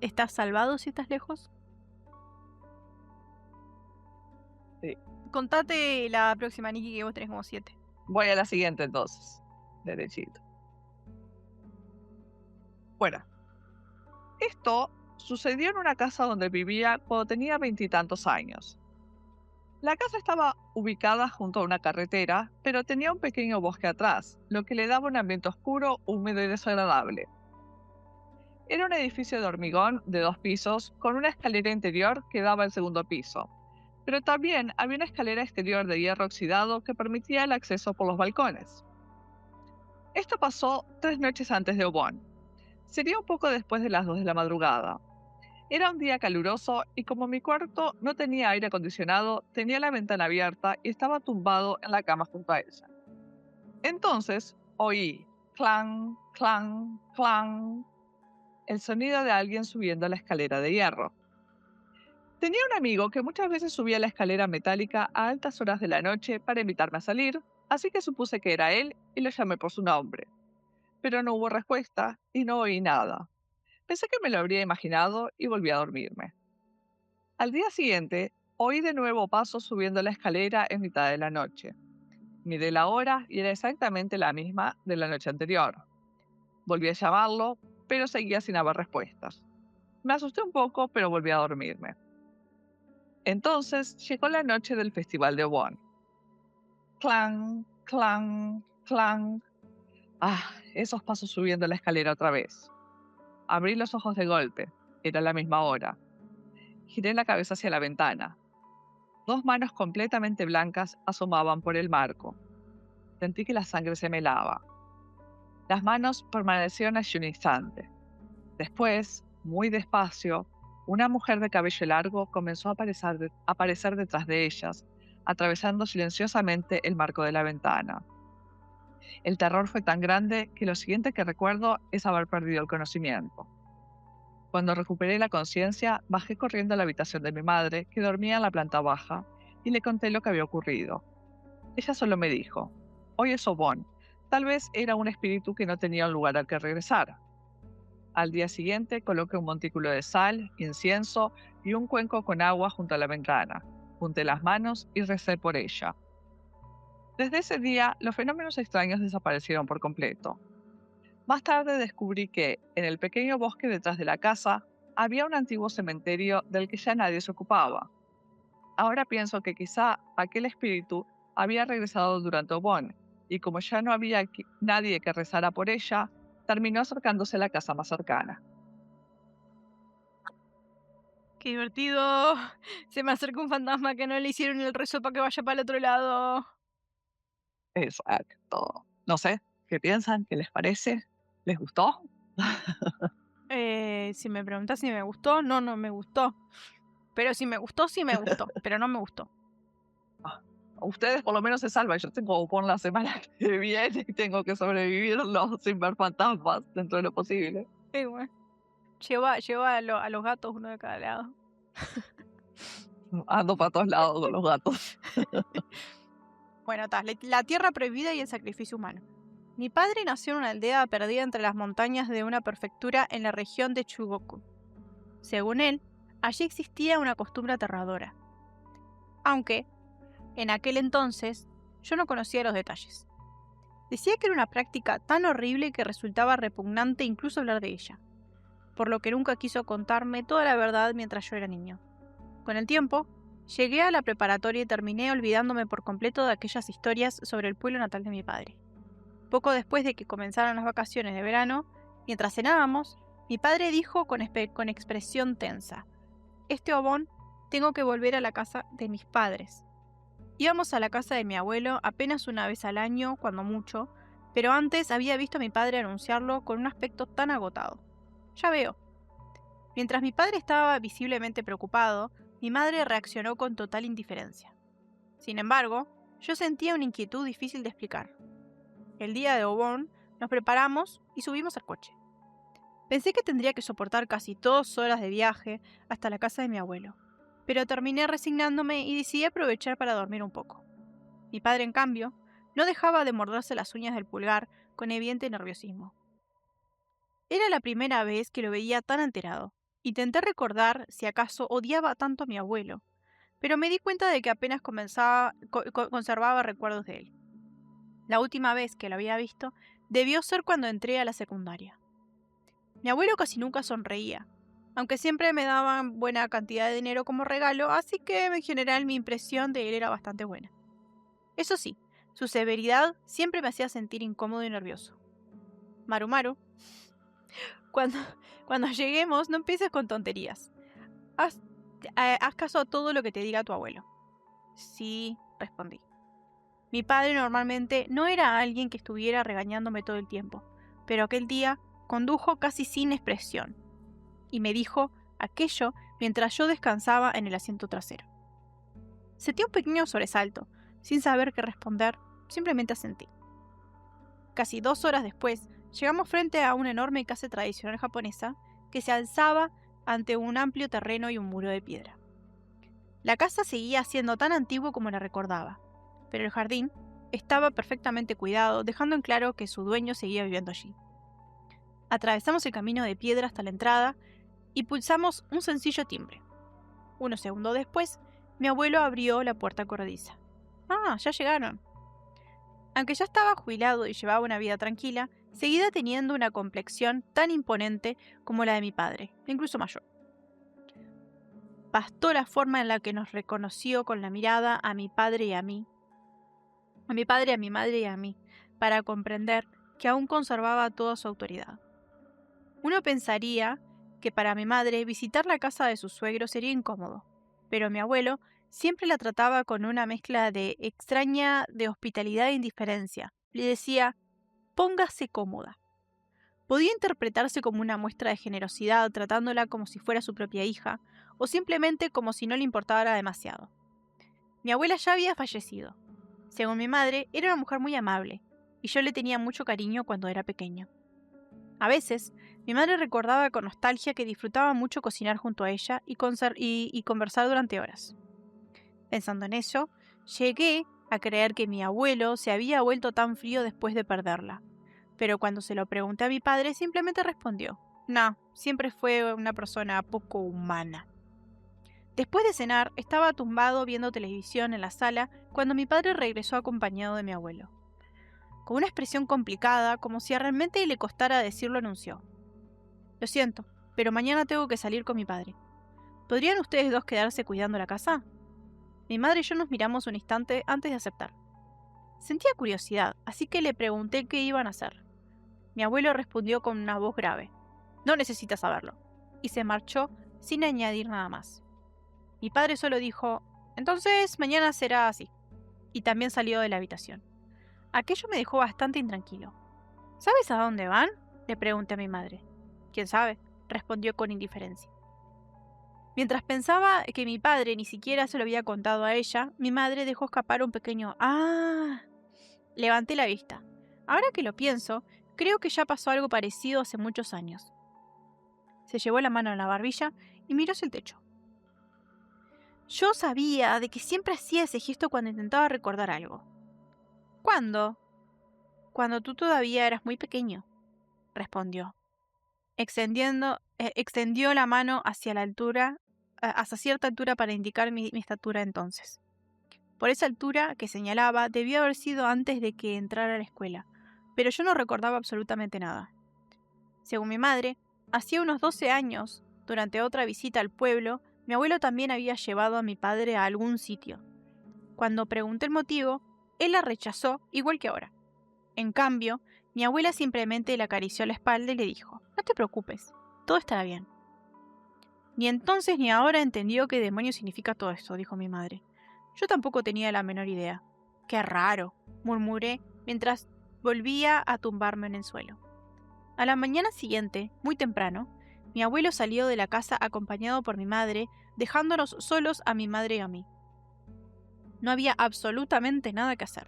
¿estás salvado si estás lejos? Sí. Contate la próxima, Nikki, que vos tenés como 7. Voy a la siguiente entonces, derechito. Bueno, esto sucedió en una casa donde vivía cuando tenía 20 y tantos años. La casa estaba ubicada junto a una carretera, pero tenía un pequeño bosque atrás, lo que le daba un ambiente oscuro, húmedo y desagradable. Era un edificio de hormigón de 2 pisos, con una escalera interior que daba al segundo piso, pero también había una escalera exterior de hierro oxidado que permitía el acceso por los balcones. Esto pasó 3 noches antes de Obon. Sería un poco después de las 2 de la madrugada. Era un día caluroso y como mi cuarto no tenía aire acondicionado, tenía la ventana abierta y estaba tumbado en la cama junto a ella. Entonces oí clang, clang, clang, el sonido de alguien subiendo la escalera de hierro. Tenía un amigo que muchas veces subía la escalera metálica a altas horas de la noche para invitarme a salir, así que supuse que era él y lo llamé por su nombre. Pero no hubo respuesta y no oí nada. Pensé que me lo habría imaginado y volví a dormirme. Al día siguiente, oí de nuevo pasos subiendo la escalera en mitad de la noche. Miré la hora y era exactamente la misma de la noche anterior. Volví a llamarlo, pero seguía sin haber respuestas. Me asusté un poco, pero volví a dormirme. Entonces llegó la noche del Festival de Obon. Clang, clang, clang. Ah, esos pasos subiendo la escalera otra vez. Abrí los ojos de golpe. Era la misma hora. Giré la cabeza hacia la ventana. 2 manos completamente blancas asomaban por el marco. Sentí que la sangre se me helaba. Las manos permanecieron allí un instante. Después, muy despacio, una mujer de cabello largo comenzó a aparecer detrás de ellas, atravesando silenciosamente el marco de la ventana. El terror fue tan grande que lo siguiente que recuerdo es haber perdido el conocimiento. Cuando recuperé la conciencia, bajé corriendo a la habitación de mi madre, que dormía en la planta baja, y le conté lo que había ocurrido. Ella solo me dijo: «Hoy es Obon. Tal vez era un espíritu que no tenía un lugar al que regresar». Al día siguiente coloqué un montículo de sal, incienso y un cuenco con agua junto a la ventana. Junté las manos y recé por ella. Desde ese día, los fenómenos extraños desaparecieron por completo. Más tarde descubrí que, en el pequeño bosque detrás de la casa, había un antiguo cementerio del que ya nadie se ocupaba. Ahora pienso que quizá aquel espíritu había regresado durante Obon, y como ya no había nadie que rezara por ella, terminó acercándose a la casa más cercana. ¡Qué divertido! Se me acerca un fantasma que no le hicieron el rezo para que vaya para el otro lado. Exacto. No sé, ¿qué piensan? ¿Qué les parece? ¿Les gustó? Si me preguntas si me gustó, no, no me gustó. Pero si me gustó, sí me gustó. Pero no me gustó. Ustedes por lo menos se salvan. Yo tengo por la semana que viene y tengo que sobrevivirlo sin ver fantasmas dentro de lo posible. Bueno. Lleva a los gatos uno de cada lado. Ando para todos lados con los gatos. Bueno, la tierra prohibida y el sacrificio humano. Mi padre nació en una aldea perdida entre las montañas de una prefectura en la región de Chugoku. Según él, allí existía una costumbre aterradora. Aunque, en aquel entonces, yo no conocía los detalles. Decía que era una práctica tan horrible que resultaba repugnante incluso hablar de ella, por lo que nunca quiso contarme toda la verdad mientras yo era niño. Con el tiempo, llegué a la preparatoria y terminé olvidándome por completo de aquellas historias sobre el pueblo natal de mi padre. Poco después de que comenzaran las vacaciones de verano, mientras cenábamos, mi padre dijo con expresión tensa: «Este Obon, tengo que volver a la casa de mis padres». Íbamos a la casa de mi abuelo apenas una vez al año, cuando mucho, pero antes había visto a mi padre anunciarlo con un aspecto tan agotado. Ya veo. Mientras mi padre estaba visiblemente preocupado, mi madre reaccionó con total indiferencia. Sin embargo, yo sentía una inquietud difícil de explicar. El día de Obon nos preparamos y subimos al coche. Pensé que tendría que soportar casi 2 horas de viaje hasta la casa de mi abuelo, pero terminé resignándome y decidí aprovechar para dormir un poco. Mi padre, en cambio, no dejaba de morderse las uñas del pulgar con evidente nerviosismo. Era la primera vez que lo veía tan alterado. Intenté recordar si acaso odiaba tanto a mi abuelo, pero me di cuenta de que apenas conservaba recuerdos de él. La última vez que lo había visto debió ser cuando entré a la secundaria. Mi abuelo casi nunca sonreía, aunque siempre me daban buena cantidad de dinero como regalo, así que en general mi impresión de él era bastante buena. Eso sí, su severidad siempre me hacía sentir incómodo y nervioso. Maru Maru, cuando, cuando lleguemos no empieces con tonterías. Haz, haz caso a todo lo que te diga tu abuelo. Sí, respondí. Mi padre normalmente no era alguien que estuviera regañándome todo el tiempo, pero aquel día condujo casi sin expresión y me dijo aquello mientras yo descansaba en el asiento trasero. Sentí un pequeño sobresalto, sin saber qué responder, simplemente asentí. Casi 2 horas después, llegamos frente a una enorme casa tradicional japonesa que se alzaba ante un amplio terreno y un muro de piedra. La casa seguía siendo tan antiguo como la recordaba, pero el jardín estaba perfectamente cuidado, dejando en claro que su dueño seguía viviendo allí. Atravesamos el camino de piedra hasta la entrada y pulsamos un sencillo timbre. Unos segundos después, mi abuelo abrió la puerta corrediza. ¡Ah, ya llegaron! Aunque ya estaba jubilado y llevaba una vida tranquila, seguía teniendo una complexión tan imponente como la de mi padre, incluso mayor. Bastó la forma en la que nos reconoció con la mirada a mi padre y a mí, a mi padre, a mi madre y a mí, para comprender que aún conservaba toda su autoridad. Uno pensaría que para mi madre visitar la casa de su suegro sería incómodo, pero mi abuelo siempre la trataba con una mezcla de extraña de hospitalidad e indiferencia. Le decía, póngase cómoda. Podía interpretarse como una muestra de generosidad, tratándola como si fuera su propia hija, o simplemente como si no le importara demasiado. Mi abuela ya había fallecido. Según mi madre, era una mujer muy amable, y yo le tenía mucho cariño cuando era pequeño. A veces, mi madre recordaba con nostalgia que disfrutaba mucho cocinar junto a ella y conversar durante horas. Pensando en eso, llegué a creer que mi abuelo se había vuelto tan frío después de perderla. Pero cuando se lo pregunté a mi padre, simplemente respondió, no, siempre fue una persona poco humana. Después de cenar, estaba tumbado viendo televisión en la sala cuando mi padre regresó acompañado de mi abuelo. Con una expresión complicada, como si realmente le costara decirlo, anunció. Lo siento, pero mañana tengo que salir con mi padre. ¿Podrían ustedes dos quedarse cuidando la casa? Mi madre y yo nos miramos un instante antes de aceptar. Sentía curiosidad, así que le pregunté qué iban a hacer. Mi abuelo respondió con una voz grave. No necesitas saberlo. Y se marchó sin añadir nada más. Mi padre solo dijo, entonces mañana será así. Y también salió de la habitación. Aquello me dejó bastante intranquilo. ¿Sabes a dónde van? Le pregunté a mi madre. ¿Quién sabe? Respondió con indiferencia. Mientras pensaba que mi padre ni siquiera se lo había contado a ella, mi madre dejó escapar un pequeño ¡ah! Levanté la vista. Ahora que lo pienso, creo que ya pasó algo parecido hace muchos años. Se llevó la mano en la barbilla y miró hacia el techo. Yo sabía de que siempre hacía ese gesto cuando intentaba recordar algo. ¿Cuándo? Cuando tú todavía eras muy pequeño, respondió, extendió la mano hacia hasta cierta altura para indicar mi estatura entonces. Por esa altura que señalaba debió haber sido antes de que entrara a la escuela, pero yo no recordaba absolutamente nada. Según mi madre, hacía unos 12 años, durante otra visita al pueblo, mi abuelo también había llevado a mi padre a algún sitio. Cuando pregunté el motivo, él la rechazó igual que ahora. En cambio, mi abuela simplemente le acarició la espalda y le dijo, no te preocupes, todo estará bien. Ni entonces ni ahora entendió qué demonios significa todo esto, dijo mi madre. Yo tampoco tenía la menor idea. Qué raro, murmuré mientras volvía a tumbarme en el suelo. A la mañana siguiente, muy temprano, mi abuelo salió de la casa acompañado por mi madre, dejándonos solos a mi madre y a mí. No había absolutamente nada que hacer.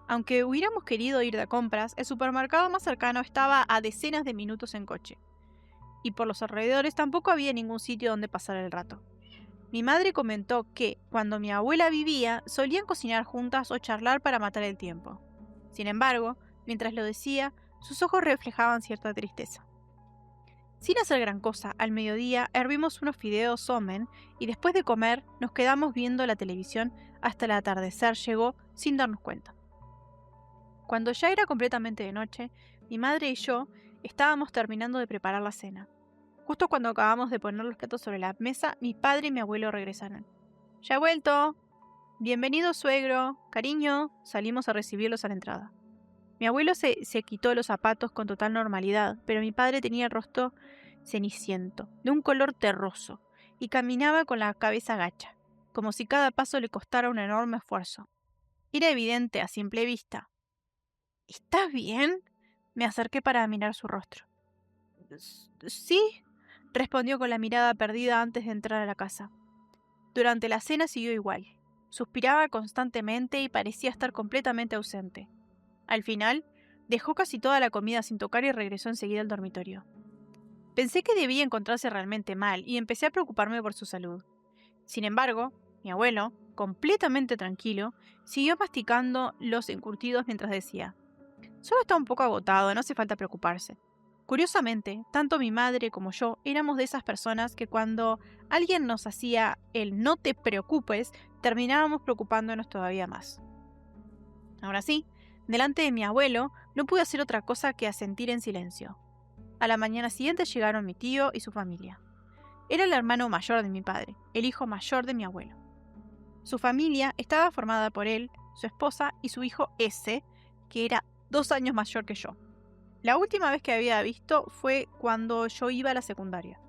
Aunque hubiéramos querido ir de compras, el supermercado más cercano estaba a decenas de minutos en coche. Y por los alrededores tampoco había ningún sitio donde pasar el rato. Mi madre comentó que, cuando mi abuela vivía, solían cocinar juntas o charlar para matar el tiempo. Sin embargo, mientras lo decía, sus ojos reflejaban cierta tristeza. Sin hacer gran cosa, al mediodía hervimos unos fideos somen y después de comer nos quedamos viendo la televisión hasta el atardecer llegó sin darnos cuenta. Cuando ya era completamente de noche, mi madre y yo estábamos terminando de preparar la cena. Justo cuando acabamos de poner los platos sobre la mesa, mi padre y mi abuelo regresaron. ¡Ya he vuelto! Bienvenido, suegro. Cariño, salimos a recibirlos a la entrada. Mi abuelo se quitó los zapatos con total normalidad, pero mi padre tenía el rostro ceniciento, de un color terroso, y caminaba con la cabeza gacha, como si cada paso le costara un enorme esfuerzo. Era evidente a simple vista. ¿Estás bien? Me acerqué para mirar su rostro. Sí, respondió con la mirada perdida antes de entrar a la casa. Durante la cena siguió igual. Suspiraba constantemente y parecía estar completamente ausente. Al final, dejó casi toda la comida sin tocar y regresó enseguida al dormitorio. Pensé que debía encontrarse realmente mal y empecé a preocuparme por su salud. Sin embargo, mi abuelo, completamente tranquilo, siguió masticando los encurtidos mientras decía: «Solo está un poco agotado, no hace falta preocuparse». Curiosamente, tanto mi madre como yo éramos de esas personas que cuando alguien nos hacía el «no te preocupes», terminábamos preocupándonos todavía más. Ahora sí, delante de mi abuelo no pude hacer otra cosa que asentir en silencio. A la mañana siguiente llegaron mi tío y su familia. Era el hermano mayor de mi padre, el hijo mayor de mi abuelo. Su familia estaba formada por él, su esposa y su hijo S, que era 2 años mayor que yo. La última vez que había visto fue cuando yo iba a la secundaria.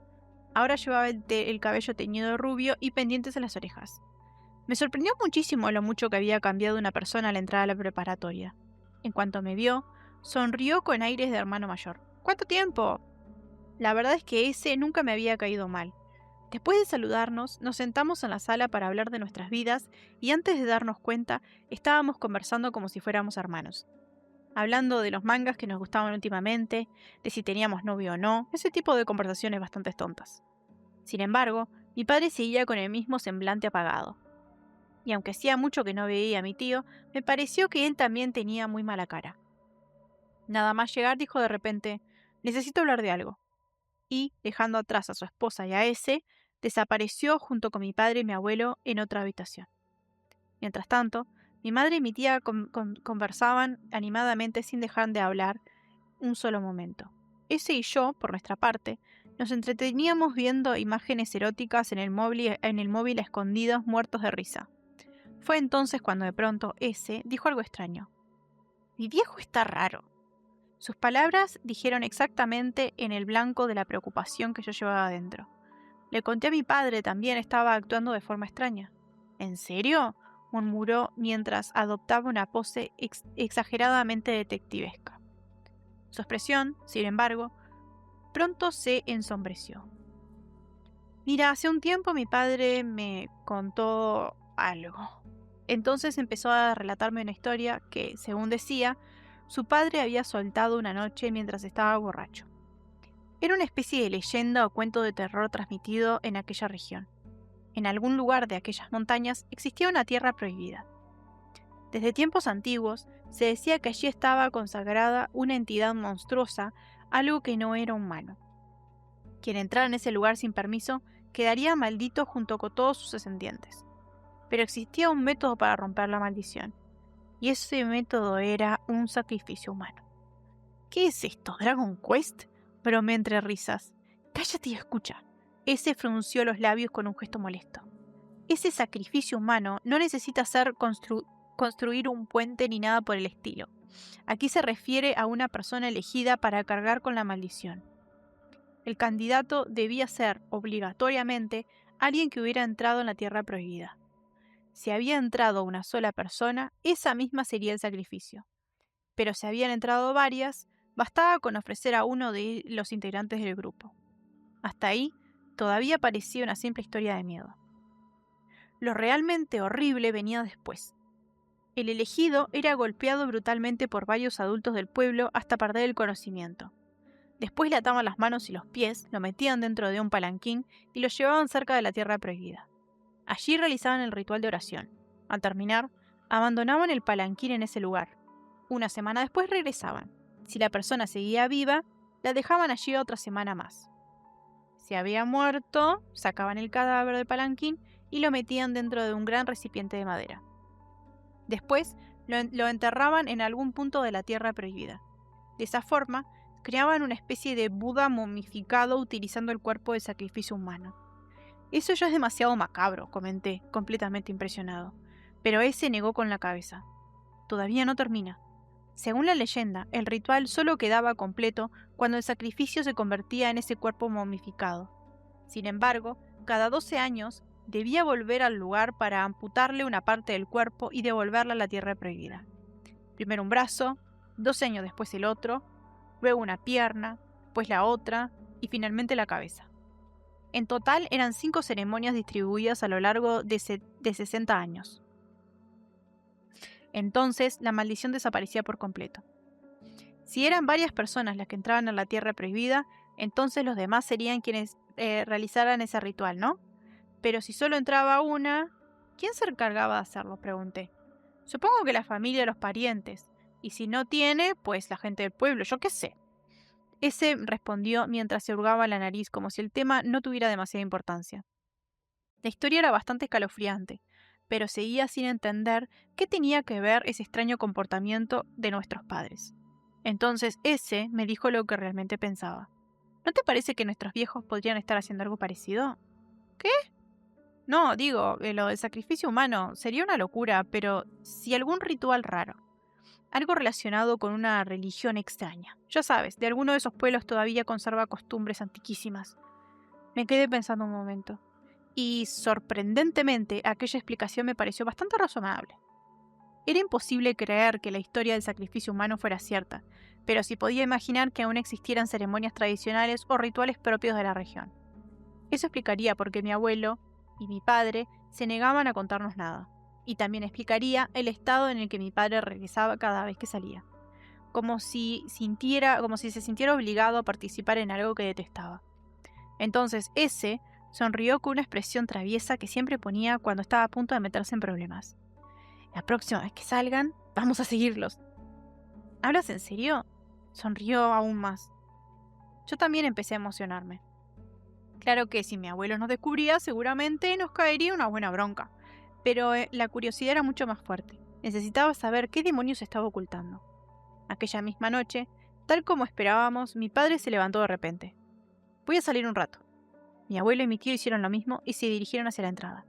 Ahora llevaba el cabello teñido de rubio y pendientes en las orejas. Me sorprendió muchísimo lo mucho que había cambiado una persona al entrar a la preparatoria. En cuanto me vio, sonrió con aires de hermano mayor. ¿Cuánto tiempo? La verdad es que ese nunca me había caído mal. Después de saludarnos, nos sentamos en la sala para hablar de nuestras vidas y antes de darnos cuenta, estábamos conversando como si fuéramos hermanos. Hablando de los mangas que nos gustaban últimamente, de si teníamos novio o no, ese tipo de conversaciones bastante tontas. Sin embargo, mi padre seguía con el mismo semblante apagado. Y aunque hacía mucho que no veía a mi tío, me pareció que él también tenía muy mala cara. Nada más llegar dijo de repente: «Necesito hablar de algo». Y, dejando atrás a su esposa y a ese, desapareció junto con mi padre y mi abuelo en otra habitación. Mientras tanto, mi madre y mi tía conversaban animadamente sin dejar de hablar un solo momento. Ese y yo, por nuestra parte, nos entreteníamos viendo imágenes eróticas en el móvil a escondidos, muertos de risa. Fue entonces cuando de pronto ese dijo algo extraño. «Mi viejo está raro». Sus palabras dijeron exactamente en el blanco de la preocupación que yo llevaba adentro. Le conté a mi padre, también estaba actuando de forma extraña. «¿En serio?», murmuró mientras adoptaba una pose exageradamente detectivesca. Su expresión, sin embargo, pronto se ensombreció. «Mira, hace un tiempo mi padre me contó algo». Entonces empezó a relatarme una historia que, según decía, su padre había soltado una noche mientras estaba borracho. Era una especie de leyenda o cuento de terror transmitido en aquella región. En algún lugar de aquellas montañas existía una tierra prohibida. Desde tiempos antiguos se decía que allí estaba consagrada una entidad monstruosa, algo que no era humano. Quien entrara en ese lugar sin permiso quedaría maldito junto con todos sus descendientes. Pero existía un método para romper la maldición, y ese método era un sacrificio humano. «¿Qué es esto, Dragon Quest?», bromeé entre risas. «Cállate y escucha». Ese frunció los labios con un gesto molesto. «Ese sacrificio humano no necesita ser construir un puente ni nada por el estilo. Aquí se refiere a una persona elegida para cargar con la maldición. El candidato debía ser, obligatoriamente, alguien que hubiera entrado en la tierra prohibida. Si había entrado una sola persona, esa misma sería el sacrificio. Pero si habían entrado varias, bastaba con ofrecer a uno de los integrantes del grupo. Hasta ahí, todavía parecía una simple historia de miedo. Lo realmente horrible venía después. El elegido era golpeado brutalmente por varios adultos del pueblo hasta perder el conocimiento. Después le ataban las manos y los pies, lo metían dentro de un palanquín y lo llevaban cerca de la tierra prohibida. Allí realizaban el ritual de oración. Al terminar, abandonaban el palanquín en ese lugar. Una semana después regresaban. Si la persona seguía viva, la dejaban allí otra semana más. Si había muerto, sacaban el cadáver del palanquín y lo metían dentro de un gran recipiente de madera. Después lo enterraban en algún punto de la tierra prohibida. De esa forma, Creaban una especie de Buda momificado utilizando el cuerpo de sacrificio humano. Eso ya es demasiado macabro, comenté, completamente impresionado. Pero ese negó con la cabeza. Todavía no termina. Según la leyenda, el ritual solo quedaba completo cuando el sacrificio se convertía en ese cuerpo momificado. Sin embargo, cada 12 años debía volver al lugar para amputarle una parte del cuerpo y devolverla a la tierra prohibida. Primero un brazo, 12 años después el otro, luego una pierna, después la otra y finalmente la cabeza. En total eran 5 ceremonias distribuidas a lo largo de 60 años. Entonces la maldición desaparecía por completo. Si eran varias personas las que entraban a la tierra prohibida, entonces los demás serían quienes realizaran ese ritual, ¿no? Pero si solo entraba una, ¿quién se encargaba de hacerlo?, pregunté. Supongo que la familia o los parientes. Y si no tiene, pues la gente del pueblo, yo qué sé. Ese respondió mientras se hurgaba la nariz como si el tema no tuviera demasiada importancia. La historia era bastante escalofriante, pero seguía sin entender qué tenía que ver ese extraño comportamiento de nuestros padres. Entonces ese me dijo lo que realmente pensaba. ¿No te parece que nuestros viejos podrían estar haciendo algo parecido? ¿Qué? No, digo, lo del sacrificio humano sería una locura, pero si algún ritual raro. Algo relacionado con una religión extraña. Ya sabes, de alguno de esos pueblos todavía conserva costumbres antiquísimas. Me quedé pensando un momento. Y, sorprendentemente, aquella explicación me pareció bastante razonable. Era imposible creer que la historia del sacrificio humano fuera cierta, pero sí podía imaginar que aún existieran ceremonias tradicionales o rituales propios de la región. Eso explicaría por qué mi abuelo y mi padre se negaban a contarnos nada. Y también explicaría el estado en el que mi padre regresaba cada vez que salía. Como si se sintiera obligado a participar en algo que detestaba. Entonces ese sonrió con una expresión traviesa que siempre ponía cuando estaba a punto de meterse en problemas. La próxima vez que salgan, vamos a seguirlos. ¿Hablas en serio? Sonrió aún más. Yo también empecé a emocionarme. Claro que si mi abuelo nos descubría, seguramente nos caería una buena bronca. Pero la curiosidad era mucho más fuerte. Necesitaba saber qué demonios estaba ocultando. Aquella misma noche, tal como esperábamos, mi padre se levantó de repente. Voy a salir un rato. Mi abuelo y mi tío hicieron lo mismo y se dirigieron hacia la entrada.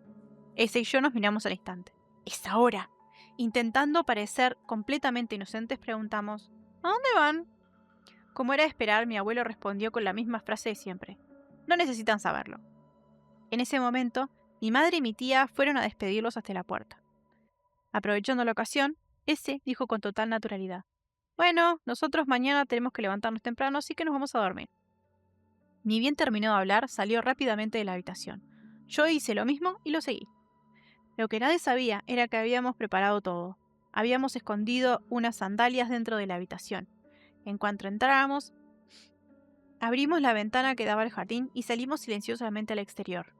Ese y yo nos miramos al instante. ¡Es ahora! Intentando parecer completamente inocentes, preguntamos: ¿a dónde van? Como era de esperar, mi abuelo respondió con la misma frase de siempre: no necesitan saberlo. En ese momento, mi madre y mi tía fueron a despedirlos hasta la puerta. Aprovechando la ocasión, ese dijo con total naturalidad: bueno, nosotros mañana tenemos que levantarnos temprano, así que nos vamos a dormir. Ni bien terminó de hablar, salió rápidamente de la habitación. Yo hice lo mismo y lo seguí. Lo que nadie sabía era que habíamos preparado todo. Habíamos escondido unas sandalias dentro de la habitación. En cuanto entrábamos, abrimos la ventana que daba al jardín y salimos silenciosamente al exterior,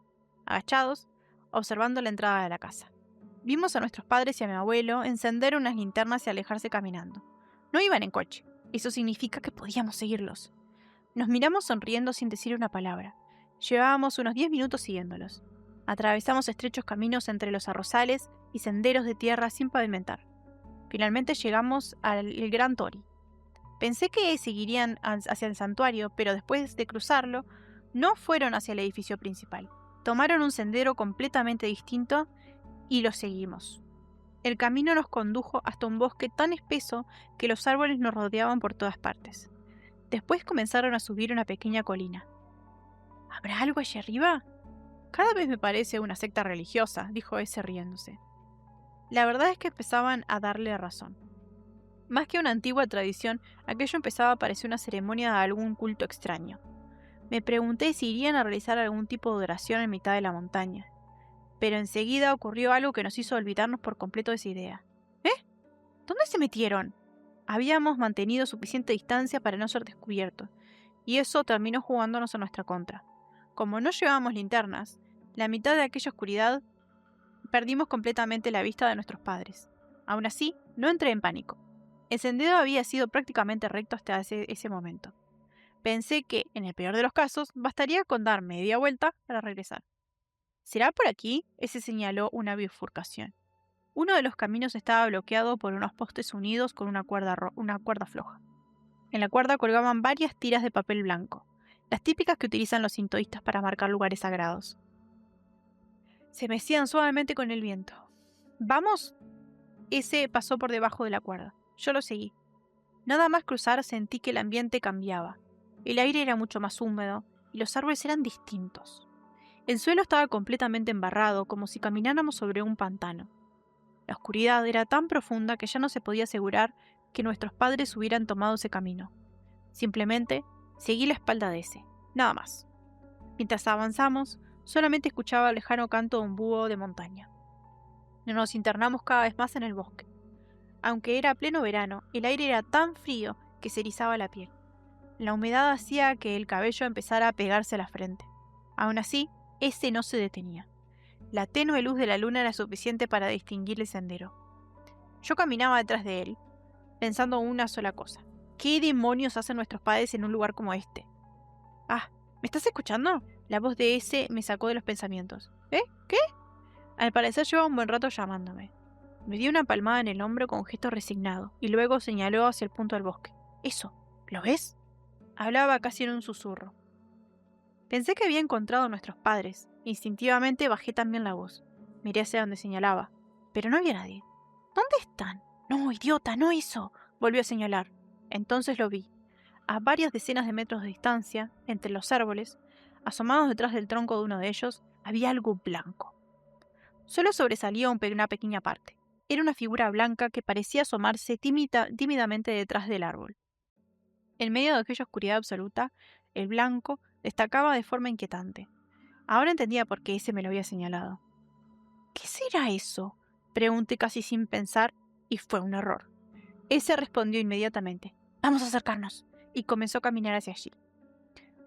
agachados, observando la entrada de la casa. Vimos a nuestros padres y a mi abuelo encender unas linternas y alejarse caminando. No iban en coche. Eso significa que podíamos seguirlos. Nos miramos sonriendo sin decir una palabra. Llevábamos unos 10 minutos siguiéndolos. Atravesamos estrechos caminos entre los arrozales y senderos de tierra sin pavimentar. Finalmente llegamos al Gran Tori. Pensé que seguirían hacia el santuario, pero después de cruzarlo, no fueron hacia el edificio principal. Tomaron un sendero completamente distinto y lo seguimos. El camino nos condujo hasta un bosque tan espeso que los árboles nos rodeaban por todas partes. Después comenzaron a subir una pequeña colina. ¿Habrá algo allí arriba? Cada vez me parece una secta religiosa, dijo ese riéndose. La verdad es que empezaban a darle razón. Más que una antigua tradición, aquello empezaba a parecer una ceremonia de algún culto extraño. Me pregunté si irían a realizar algún tipo de oración en mitad de la montaña. Pero enseguida ocurrió algo que nos hizo olvidarnos por completo de esa idea. ¿Eh? ¿Dónde se metieron? Habíamos mantenido suficiente distancia para no ser descubiertos, y eso terminó jugándonos a nuestra contra. Como no llevábamos linternas, la mitad de aquella oscuridad perdimos completamente la vista de nuestros padres. Aún así, no entré en pánico. El sendero había sido prácticamente recto hasta ese momento. Pensé que, en el peor de los casos, bastaría con dar media vuelta para regresar. ¿Será por aquí? Ese señaló una bifurcación. Uno de los caminos estaba bloqueado por unos postes unidos con una cuerda floja. En la cuerda colgaban varias tiras de papel blanco, las típicas que utilizan los sintoístas para marcar lugares sagrados. Se mecían suavemente con el viento. «¿Vamos?» Ese pasó por debajo de la cuerda. Yo lo seguí. Nada más cruzar sentí que el ambiente cambiaba. El aire era mucho más húmedo y los árboles eran distintos. El suelo estaba completamente embarrado, como si camináramos sobre un pantano. La oscuridad era tan profunda que ya no se podía asegurar que nuestros padres hubieran tomado ese camino. Simplemente seguí la espalda de ese, nada más. Mientras avanzamos, solamente escuchaba el lejano canto de un búho de montaña. Nos internamos cada vez más en el bosque. Aunque era pleno verano, el aire era tan frío que se erizaba la piel. La humedad hacía que el cabello empezara a pegarse a la frente. Aún así, ese no se detenía. La tenue luz de la luna era suficiente para distinguir el sendero. Yo caminaba detrás de él, pensando una sola cosa. ¿Qué demonios hacen nuestros padres en un lugar como este? Ah, ¿me estás escuchando? La voz de ese me sacó de los pensamientos. ¿Qué? Al parecer llevaba un buen rato llamándome. Me dio una palmada en el hombro con un gesto resignado y luego señaló hacia el punto del bosque. «Eso, ¿lo ves?» Hablaba casi en un susurro. Pensé que había encontrado a nuestros padres. Instintivamente bajé también la voz. Miré hacia donde señalaba, pero no había nadie. ¿Dónde están? «No, idiota, no eso», volvió a señalar. Entonces lo vi. A varias decenas de metros de distancia, entre los árboles, asomados detrás del tronco de uno de ellos, había algo blanco. Solo sobresalía una pequeña parte. Era una figura blanca que parecía asomarse tímidamente detrás del árbol. En medio de aquella oscuridad absoluta, el blanco destacaba de forma inquietante. Ahora entendía por qué ese me lo había señalado. «¿Qué será eso?», pregunté casi sin pensar, y fue un error. Ese respondió inmediatamente. «Vamos a acercarnos», y comenzó a caminar hacia allí.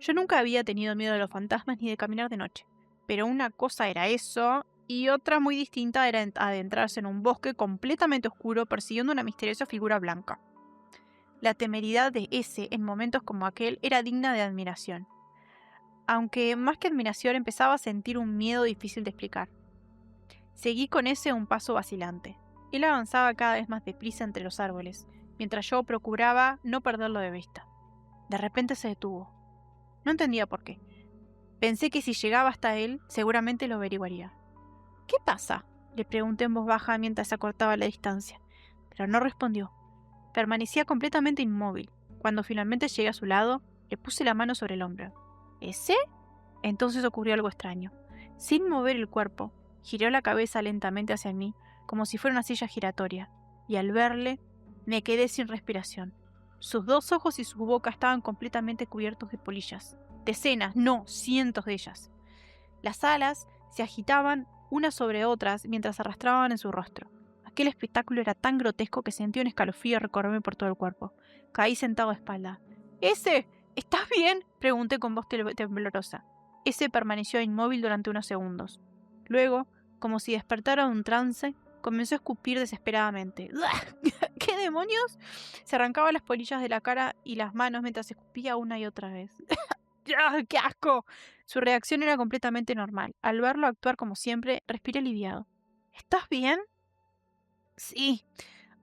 Yo nunca había tenido miedo de los fantasmas ni de caminar de noche, pero una cosa era eso y otra muy distinta era adentrarse en un bosque completamente oscuro persiguiendo una misteriosa figura blanca. La temeridad de ese en momentos como aquel era digna de admiración, aunque más que admiración empezaba a sentir un miedo difícil de explicar. Seguí con ese un paso vacilante. Él avanzaba cada vez más deprisa entre los árboles, mientras yo procuraba no perderlo de vista. De repente se detuvo. No entendía por qué. Pensé que si llegaba hasta él, seguramente lo averiguaría. «¿Qué pasa?», le pregunté en voz baja mientras acortaba la distancia, pero no respondió. Permanecía completamente inmóvil. Cuando finalmente llegué a su lado, le puse la mano sobre el hombro. «¿Ese?». Entonces ocurrió algo extraño. Sin mover el cuerpo, giró la cabeza lentamente hacia mí, como si fuera una silla giratoria, y al verle, me quedé sin respiración. Sus dos ojos y su boca estaban completamente cubiertos de polillas. Decenas, no, cientos de ellas. Las alas se agitaban unas sobre otras mientras se arrastraban en su rostro. Aquel espectáculo era tan grotesco que sentí un escalofrío recorrerme por todo el cuerpo. Caí sentado de espalda. «¿Ese? ¿Estás bien?», pregunté con voz temblorosa. Ese permaneció inmóvil durante unos segundos. Luego, como si despertara de un trance, comenzó a escupir desesperadamente. «¿Qué demonios?». Se arrancaba las polillas de la cara y las manos mientras escupía una y otra vez. ¡Qué asco! Su reacción era completamente normal. Al verlo actuar como siempre, respiré aliviado. «¿Estás bien?». «Sí».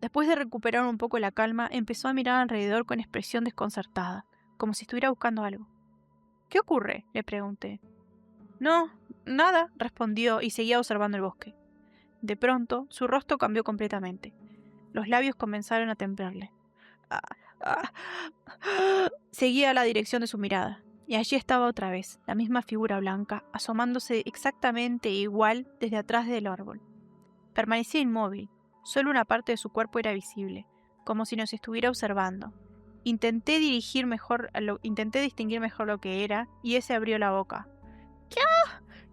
Después de recuperar un poco la calma, empezó a mirar alrededor con expresión desconcertada, como si estuviera buscando algo. «¿Qué ocurre?», le pregunté. «No, nada», respondió y seguía observando el bosque. De pronto, su rostro cambió completamente. Los labios comenzaron a temblarle. Seguía la dirección de su mirada, y allí estaba otra vez, la misma figura blanca, asomándose exactamente igual desde atrás del árbol. Permanecía inmóvil, solo una parte de su cuerpo era visible, como si nos estuviera observando. Intenté distinguir mejor lo que era, y ese abrió la boca. «¿Qué?».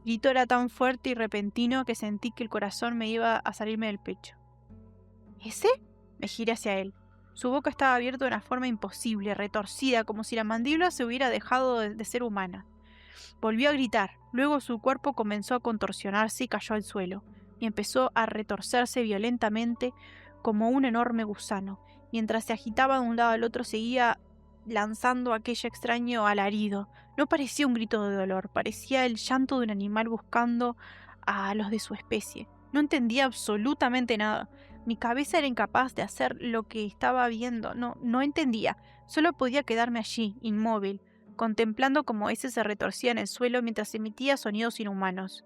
Gritó era tan fuerte y repentino que sentí que el corazón me iba a salirme del pecho. «¿Ese?». Me giré hacia él. Su boca estaba abierta de una forma imposible, retorcida, como si la mandíbula se hubiera dejado de ser humana. Volvió a gritar. Luego su cuerpo comenzó a contorsionarse y cayó al suelo, y empezó a retorcerse violentamente como un enorme gusano. Mientras se agitaba de un lado al otro, seguía lanzando aquel extraño alarido. No parecía un grito de dolor, parecía el llanto de un animal buscando a los de su especie. No entendía absolutamente nada. Mi cabeza era incapaz de hacer lo que estaba viendo. No entendía. Solo podía quedarme allí, inmóvil, contemplando cómo ese se retorcía en el suelo mientras emitía sonidos inhumanos.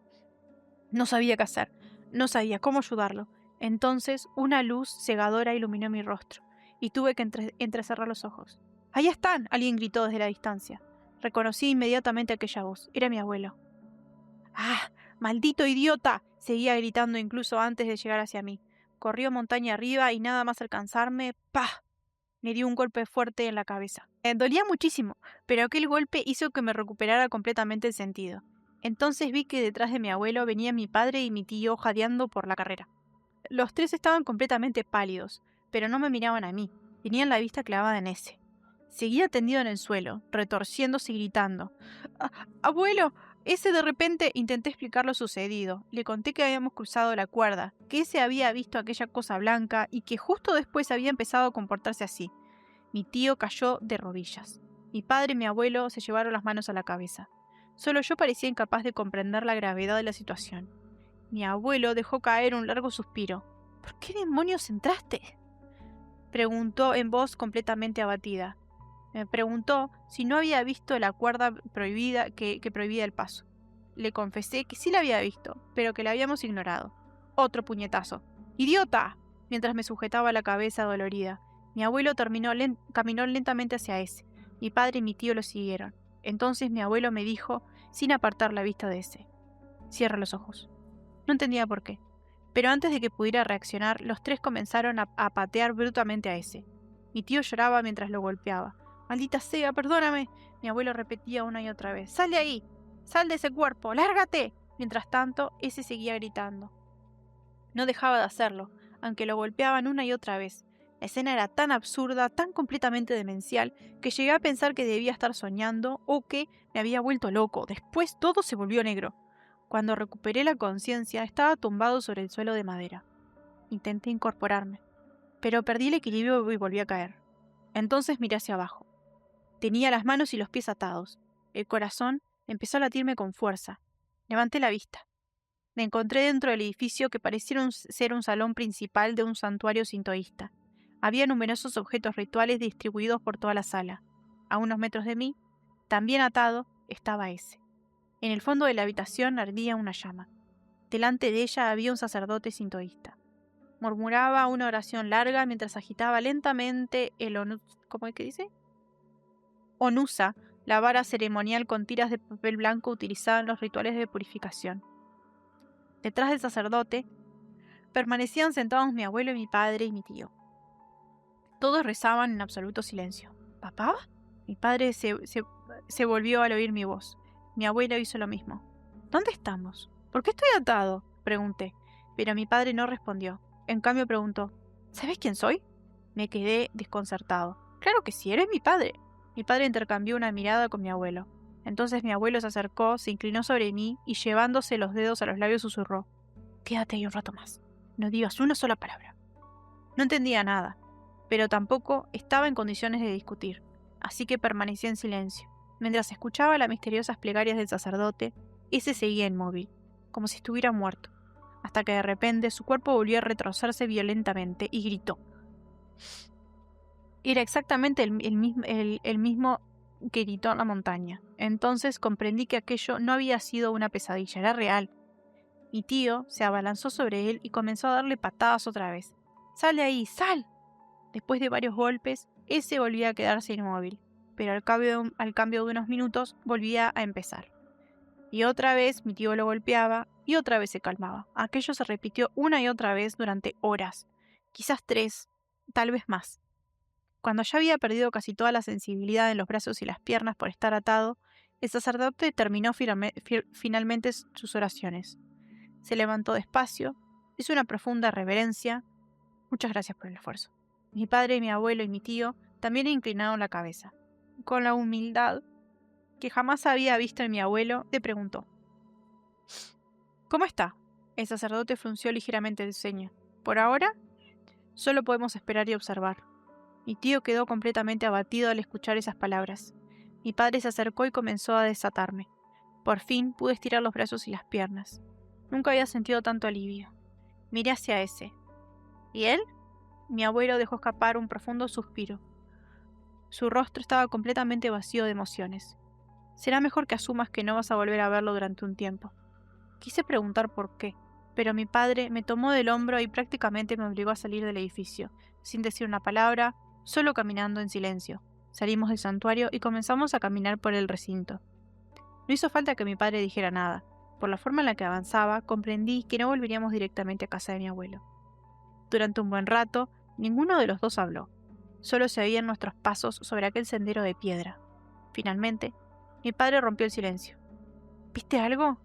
No sabía qué hacer. No sabía cómo ayudarlo. Entonces, una luz cegadora iluminó mi rostro, y tuve que entrecerrar los ojos. ¡Ahí están!, alguien gritó desde la distancia. Reconocí inmediatamente aquella voz. Era mi abuelo. ¡Ah! ¡Maldito idiota!, seguía gritando incluso antes de llegar hacia mí. Corrió montaña arriba y nada más alcanzarme, ¡pah!, me dio un golpe fuerte en la cabeza. Dolía muchísimo, pero aquel golpe hizo que me recuperara completamente el sentido. Entonces vi que detrás de mi abuelo venían mi padre y mi tío jadeando por la carrera. Los tres estaban completamente pálidos, pero no me miraban a mí. Tenían la vista clavada en ese. Seguía tendido en el suelo, retorciéndose y gritando. ¡Abuelo! Ese de repente intenté explicar lo sucedido. Le conté que habíamos cruzado la cuerda, que ese había visto aquella cosa blanca y que justo después había empezado a comportarse así. Mi tío cayó de rodillas. Mi padre y mi abuelo se llevaron las manos a la cabeza. Solo yo parecía incapaz de comprender la gravedad de la situación. Mi abuelo dejó caer un largo suspiro. ¿Por qué demonios entraste?, preguntó en voz completamente abatida. Me preguntó si no había visto la cuerda prohibida que prohibía el paso. Le confesé que sí la había visto, pero que la habíamos ignorado. Otro puñetazo. ¡Idiota!, mientras me sujetaba la cabeza dolorida. Mi abuelo caminó lentamente hacia ese. Mi padre y mi tío lo siguieron. Entonces mi abuelo me dijo, sin apartar la vista de ese: «Cierra los ojos». No entendía por qué. Pero antes de que pudiera reaccionar, los tres comenzaron a patear brutalmente a ese. Mi tío lloraba mientras lo golpeaba. «¡Maldita sea, perdóname!», mi abuelo repetía una y otra vez. «¡Sal de ahí! ¡Sal de ese cuerpo! ¡Lárgate!». Mientras tanto, ese seguía gritando. No dejaba de hacerlo, aunque lo golpeaban una y otra vez. La escena era tan absurda, tan completamente demencial, que llegué a pensar que debía estar soñando o que me había vuelto loco. Después todo se volvió negro. Cuando recuperé la conciencia, estaba tumbado sobre el suelo de madera. Intenté incorporarme, pero perdí el equilibrio y volví a caer. Entonces miré hacia abajo. Tenía las manos y los pies atados. El corazón empezó a latirme con fuerza. Levanté la vista. Me encontré dentro del edificio que parecía ser un salón principal de un santuario sintoísta. Había numerosos objetos rituales distribuidos por toda la sala. A unos metros de mí, también atado, estaba ese. En el fondo de la habitación ardía una llama. Delante de ella había un sacerdote sintoísta. Murmuraba una oración larga mientras agitaba lentamente el ¿cómo es que dice? Onusa, la vara ceremonial con tiras de papel blanco utilizada en los rituales de purificación. Detrás del sacerdote permanecían sentados mi abuelo y mi padre y mi tío. Todos rezaban en absoluto silencio. ¿Papá? Mi padre se volvió al oír mi voz. Mi abuelo hizo lo mismo. ¿Dónde estamos? ¿Por qué estoy atado?, pregunté, pero mi padre no respondió. En cambio preguntó: ¿sabes quién soy? Me quedé desconcertado. Claro que sí, eres mi padre. Mi padre intercambió una mirada con mi abuelo. Entonces mi abuelo se acercó, se inclinó sobre mí y llevándose los dedos a los labios susurró: «Quédate ahí un rato más. No digas una sola palabra». No entendía nada, pero tampoco estaba en condiciones de discutir, así que permanecí en silencio. Mientras escuchaba las misteriosas plegarias del sacerdote, ese seguía inmóvil, como si estuviera muerto, hasta que de repente su cuerpo volvió a retrocederse violentamente y gritó. Era exactamente el mismo que gritó en la montaña. Entonces comprendí que aquello no había sido una pesadilla, era real. Mi tío se abalanzó sobre él y comenzó a darle patadas otra vez. «¡Sal de ahí! ¡Sal!». Después de varios golpes, ese volvía a quedarse inmóvil, pero al cambio de unos minutos volvía a empezar. Y otra vez mi tío lo golpeaba y otra vez se calmaba. Aquello se repitió una y otra vez durante horas, quizás 3, tal vez más. Cuando ya había perdido casi toda la sensibilidad en los brazos y las piernas por estar atado, el sacerdote terminó finalmente sus oraciones. Se levantó despacio, hizo una profunda reverencia. «Muchas gracias por el esfuerzo». Mi padre, mi abuelo y mi tío también inclinaron la cabeza. Con la humildad que jamás había visto en mi abuelo, le preguntó: «¿Cómo está?». El sacerdote frunció ligeramente el ceño. «Por ahora, solo podemos esperar y observar». Mi tío quedó completamente abatido al escuchar esas palabras. Mi padre se acercó y comenzó a desatarme. Por fin pude estirar los brazos y las piernas. Nunca había sentido tanto alivio. Miré hacia ese. ¿Y él? Mi abuelo dejó escapar un profundo suspiro. Su rostro estaba completamente vacío de emociones. Será mejor que asumas que no vas a volver a verlo durante un tiempo. Quise preguntar por qué, pero mi padre me tomó del hombro y prácticamente me obligó a salir del edificio, sin decir una palabra, solo caminando en silencio. Salimos del santuario y comenzamos a caminar por el recinto. No hizo falta que mi padre dijera nada. Por la forma en la que avanzaba, comprendí que no volveríamos directamente a casa de mi abuelo. Durante un buen rato, ninguno de los dos habló. Solo se oían nuestros pasos sobre aquel sendero de piedra. Finalmente, mi padre rompió el silencio. ¿Viste algo?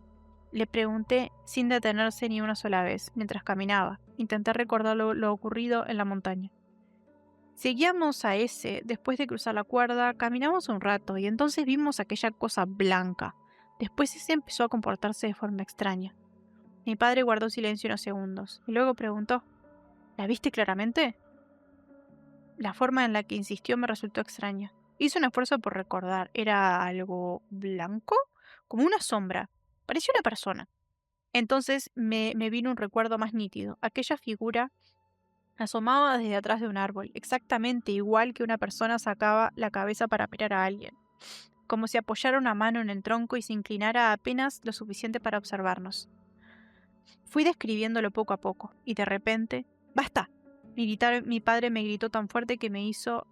Le pregunté sin detenerse ni una sola vez mientras caminaba. Intenté recordar lo ocurrido en la montaña. Seguíamos a ese, después de cruzar la cuerda, caminamos un rato y entonces vimos aquella cosa blanca. Después ese empezó a comportarse de forma extraña. Mi padre guardó silencio unos segundos y luego preguntó, ¿la viste claramente? La forma en la que insistió me resultó extraña. Hice un esfuerzo por recordar. ¿Era algo blanco? Como una sombra. Parecía una persona. Entonces me vino un recuerdo más nítido. Aquella figura asomaba desde atrás de un árbol, exactamente igual que una persona sacaba la cabeza para mirar a alguien, como si apoyara una mano en el tronco y se inclinara apenas lo suficiente para observarnos. Fui describiéndolo poco a poco, y de repente, ¡basta! Mi padre me gritó tan fuerte que me hizo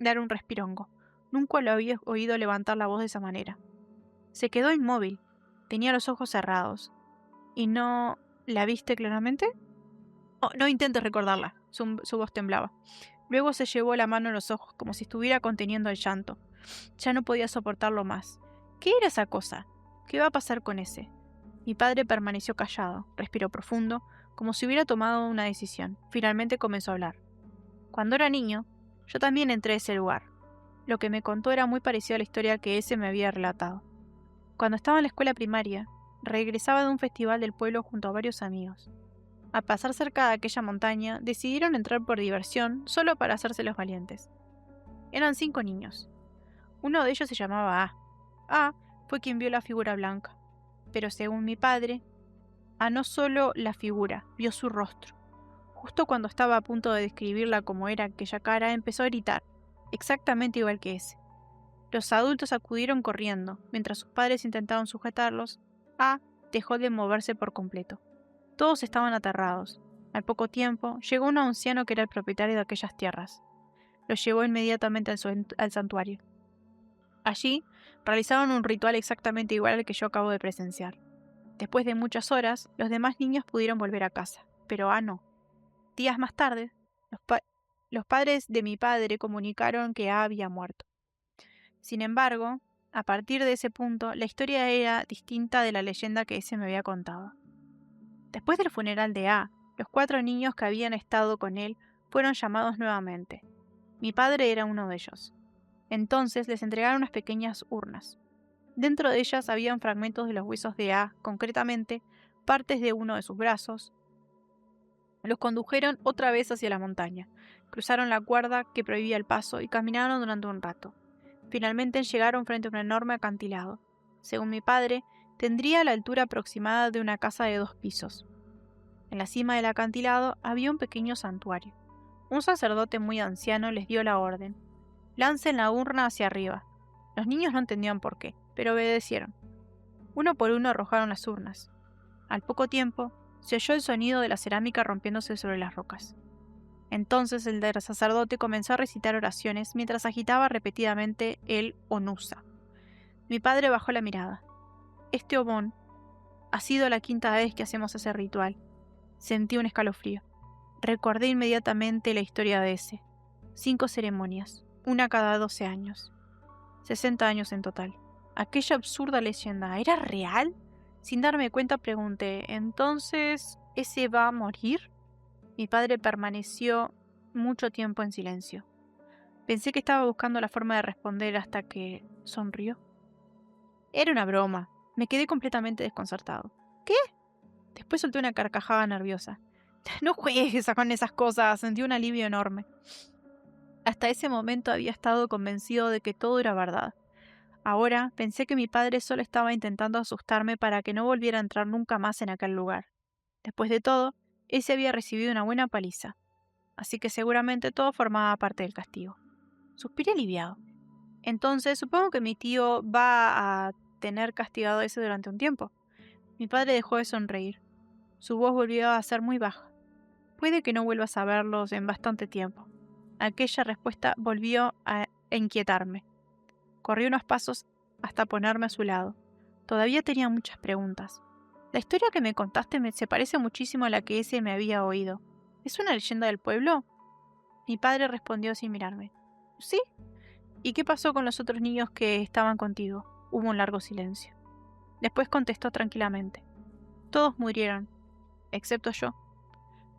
dar un respirongo. Nunca lo había oído levantar la voz de esa manera. Se quedó inmóvil. Tenía los ojos cerrados. ¿Y no la viste claramente? Oh, no intentes recordarla. Su voz temblaba. Luego se llevó la mano a los ojos como si estuviera conteniendo el llanto. Ya no podía soportarlo más. ¿Qué era esa cosa? ¿Qué va a pasar con ese? Mi padre permaneció callado, respiró profundo, como si hubiera tomado una decisión. Finalmente comenzó a hablar. Cuando era niño, yo también entré a ese lugar. Lo que me contó era muy parecido a la historia que ese me había relatado. Cuando estaba en la escuela primaria, regresaba de un festival del pueblo junto a varios amigos. Al pasar cerca de aquella montaña, decidieron entrar por diversión, solo para hacerse los valientes. Eran 5 niños. Uno de ellos se llamaba A. A fue quien vio la figura blanca. Pero según mi padre, A no solo la figura, vio su rostro. Justo cuando estaba a punto de describirla como era aquella cara, empezó a gritar, exactamente igual que ese. Los adultos acudieron corriendo, mientras sus padres intentaban sujetarlos. A dejó de moverse por completo. Todos estaban aterrados. Al poco tiempo, llegó un anciano que era el propietario de aquellas tierras. Lo llevó inmediatamente al santuario. Allí, realizaron un ritual exactamente igual al que yo acabo de presenciar. Después de muchas horas, los demás niños pudieron volver a casa, pero A no. Días más tarde, los padres de mi padre comunicaron que A había muerto. Sin embargo, a partir de ese punto, la historia era distinta de la leyenda que ese me había contado. Después del funeral de A, los 4 niños que habían estado con él fueron llamados nuevamente. Mi padre era uno de ellos. Entonces les entregaron unas pequeñas urnas. Dentro de ellas habían fragmentos de los huesos de A, concretamente partes de uno de sus brazos. Los condujeron otra vez hacia la montaña, cruzaron la cuerda que prohibía el paso y caminaron durante un rato. Finalmente llegaron frente a un enorme acantilado. Según mi padre, tendría la altura aproximada de una casa de 2 pisos. En la cima del acantilado había un pequeño santuario. Un sacerdote muy anciano les dio la orden. Lancen la urna hacia arriba. Los niños no entendían por qué, pero obedecieron. Uno por uno arrojaron las urnas. Al poco tiempo, se oyó el sonido de la cerámica rompiéndose sobre las rocas. Entonces el sacerdote comenzó a recitar oraciones mientras agitaba repetidamente el onusa. Mi padre bajó la mirada. Este obón ha sido la 5ª vez que hacemos ese ritual. Sentí un escalofrío. Recordé inmediatamente la historia de ese. 5 ceremonias, una cada 12 años. 60 años en total. Aquella absurda leyenda, ¿era real? Sin darme cuenta pregunté, ¿entonces ese va a morir? Mi padre permaneció mucho tiempo en silencio. Pensé que estaba buscando la forma de responder hasta que sonrió. Era una broma. Me quedé completamente desconcertado. ¿Qué? Después solté una carcajada nerviosa. No juegues con esas cosas, sentí un alivio enorme. Hasta ese momento había estado convencido de que todo era verdad. Ahora pensé que mi padre solo estaba intentando asustarme para que no volviera a entrar nunca más en aquel lugar. Después de todo, ese había recibido una buena paliza. así que seguramente todo formaba parte del castigo. Suspiré aliviado. Entonces supongo que mi tío va a tener castigado a ese durante un tiempo. Mi padre dejó de sonreír. Su voz volvió a ser muy baja. Puede que no vuelvas a verlos en bastante tiempo. Aquella respuesta volvió a inquietarme. Corrí unos pasos hasta ponerme a su lado. Todavía tenía muchas preguntas. La historia que me contaste se parece muchísimo a la que ese me había oído. ¿Es una leyenda del pueblo? Mi padre respondió sin mirarme. ¿Sí? ¿Y qué pasó con los otros niños que estaban contigo? Hubo un largo silencio. Después contestó tranquilamente. Todos murieron, excepto yo.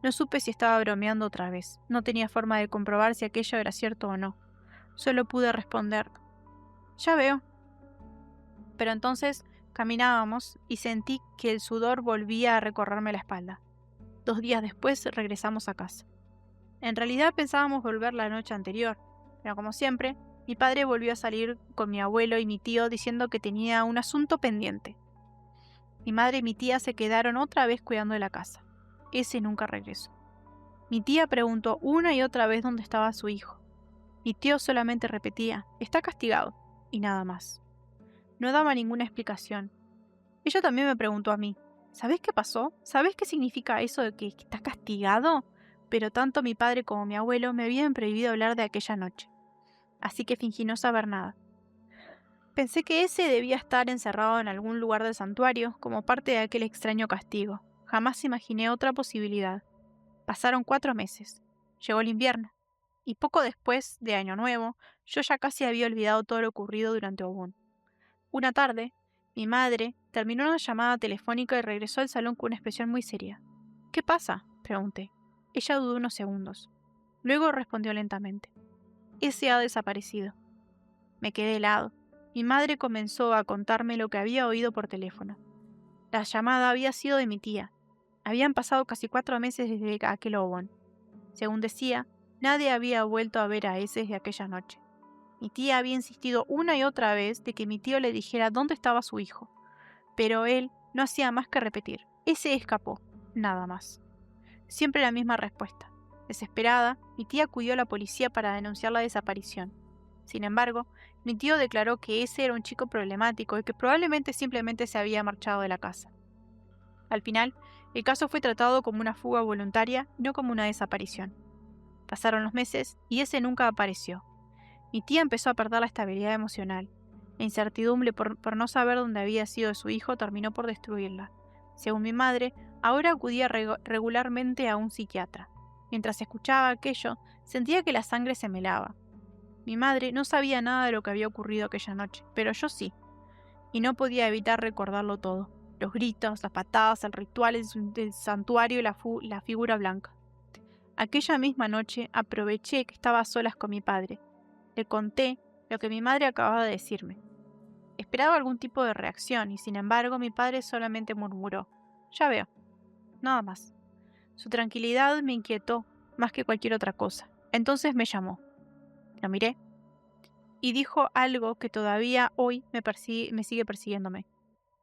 No supe si estaba bromeando otra vez. No tenía forma de comprobar si aquello era cierto o no. Solo pude responder. Ya veo. Pero entonces caminábamos y sentí que el sudor volvía a recorrerme la espalda. 2 días después regresamos a casa. En realidad pensábamos volver la noche anterior, pero como siempre, mi padre volvió a salir con mi abuelo y mi tío diciendo que tenía un asunto pendiente. Mi madre y mi tía se quedaron otra vez cuidando de la casa. Ese nunca regresó. Mi tía preguntó una y otra vez dónde estaba su hijo. Mi tío solamente repetía, está castigado, y nada más. No daba ninguna explicación. Ella también me preguntó a mí, ¿sabes qué pasó? ¿Sabes qué significa eso de que está castigado? Pero tanto mi padre como mi abuelo me habían prohibido hablar de aquella noche. Así que fingí no saber nada. Pensé que ese debía estar encerrado en algún lugar del santuario como parte de aquel extraño castigo. Jamás imaginé otra posibilidad. Pasaron 4 meses. Llegó el invierno. Y poco después de Año Nuevo, yo ya casi había olvidado todo lo ocurrido durante Obún. Una tarde, mi madre terminó una llamada telefónica y regresó al salón con una expresión muy seria. ¿Qué pasa?, pregunté. Ella dudó unos segundos. Luego respondió lentamente. Ese ha desaparecido. Me quedé helado. Mi madre comenzó a contarme lo que había oído por teléfono. La llamada había sido de mi tía. Habían pasado casi 4 meses desde aquel Obón. Según decía, nadie había vuelto a ver a ese desde aquella noche. Mi tía había insistido una y otra vez de que mi tío le dijera dónde estaba su hijo, pero él no hacía más que repetir, ese escapó, nada más. Siempre la misma respuesta. Desesperada, mi tía acudió a la policía para denunciar la desaparición. Sin embargo, mi tío declaró que ese era un chico problemático y que probablemente simplemente se había marchado de la casa. Al final, el caso fue tratado como una fuga voluntaria, no como una desaparición. Pasaron los meses y ese nunca apareció. Mi tía empezó a perder la estabilidad emocional. La incertidumbre por no saber dónde había sido su hijo terminó por destruirla. Según mi madre, ahora acudía regularmente a un psiquiatra. Mientras escuchaba aquello, sentía que la sangre se me helaba. Mi madre no sabía nada de lo que había ocurrido aquella noche, pero yo sí. Y no podía evitar recordarlo todo. Los gritos, las patadas, el ritual del santuario y la figura blanca. Aquella misma noche aproveché que estaba a solas con mi padre. Le conté lo que mi madre acababa de decirme. Esperaba algún tipo de reacción y sin embargo mi padre solamente murmuró. Ya veo. Nada más. Su tranquilidad me inquietó más que cualquier otra cosa. Entonces me llamó. Lo miré y dijo algo que todavía hoy me sigue persiguiéndome.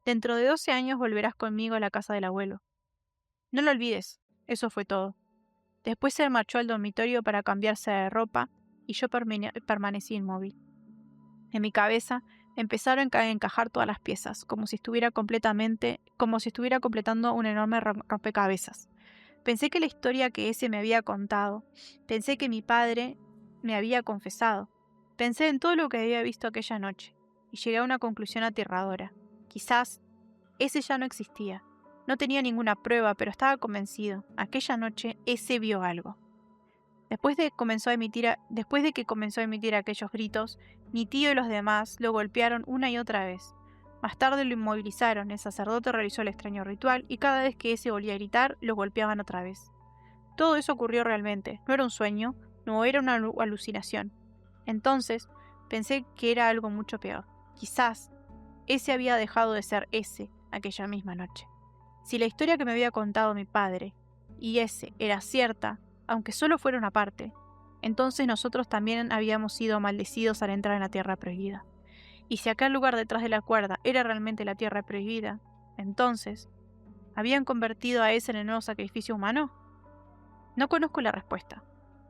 Dentro de 12 años volverás conmigo a la casa del abuelo. No lo olvides. Eso fue todo. Después se marchó al dormitorio para cambiarse de ropa y yo permanecí inmóvil. En mi cabeza empezaron a encajar todas las piezas, como si estuviera completando un enorme rompecabezas. Pensé que la historia que ese me había contado, pensé que mi padre me había confesado, pensé en todo lo que había visto aquella noche, y llegué a una conclusión aterradora. Quizás ese ya no existía. No tenía ninguna prueba, pero estaba convencido. Aquella noche ese vio algo. Después de que comenzó a emitir aquellos gritos, mi tío y los demás lo golpearon una y otra vez. Más tarde lo inmovilizaron, el sacerdote realizó el extraño ritual y cada vez que ese volvía a gritar, lo golpeaban otra vez. Todo eso ocurrió realmente, no era un sueño, no era una alucinación. Entonces, pensé que era algo mucho peor. Quizás, ese había dejado de ser ese aquella misma noche. Si la historia que me había contado mi padre y ese era cierta, aunque solo fuera una parte, entonces nosotros también habíamos sido maldecidos al entrar en la tierra prohibida. Y si aquel lugar detrás de la cuerda era realmente la tierra prohibida, entonces, ¿habían convertido a ese en el nuevo sacrificio humano? No conozco la respuesta,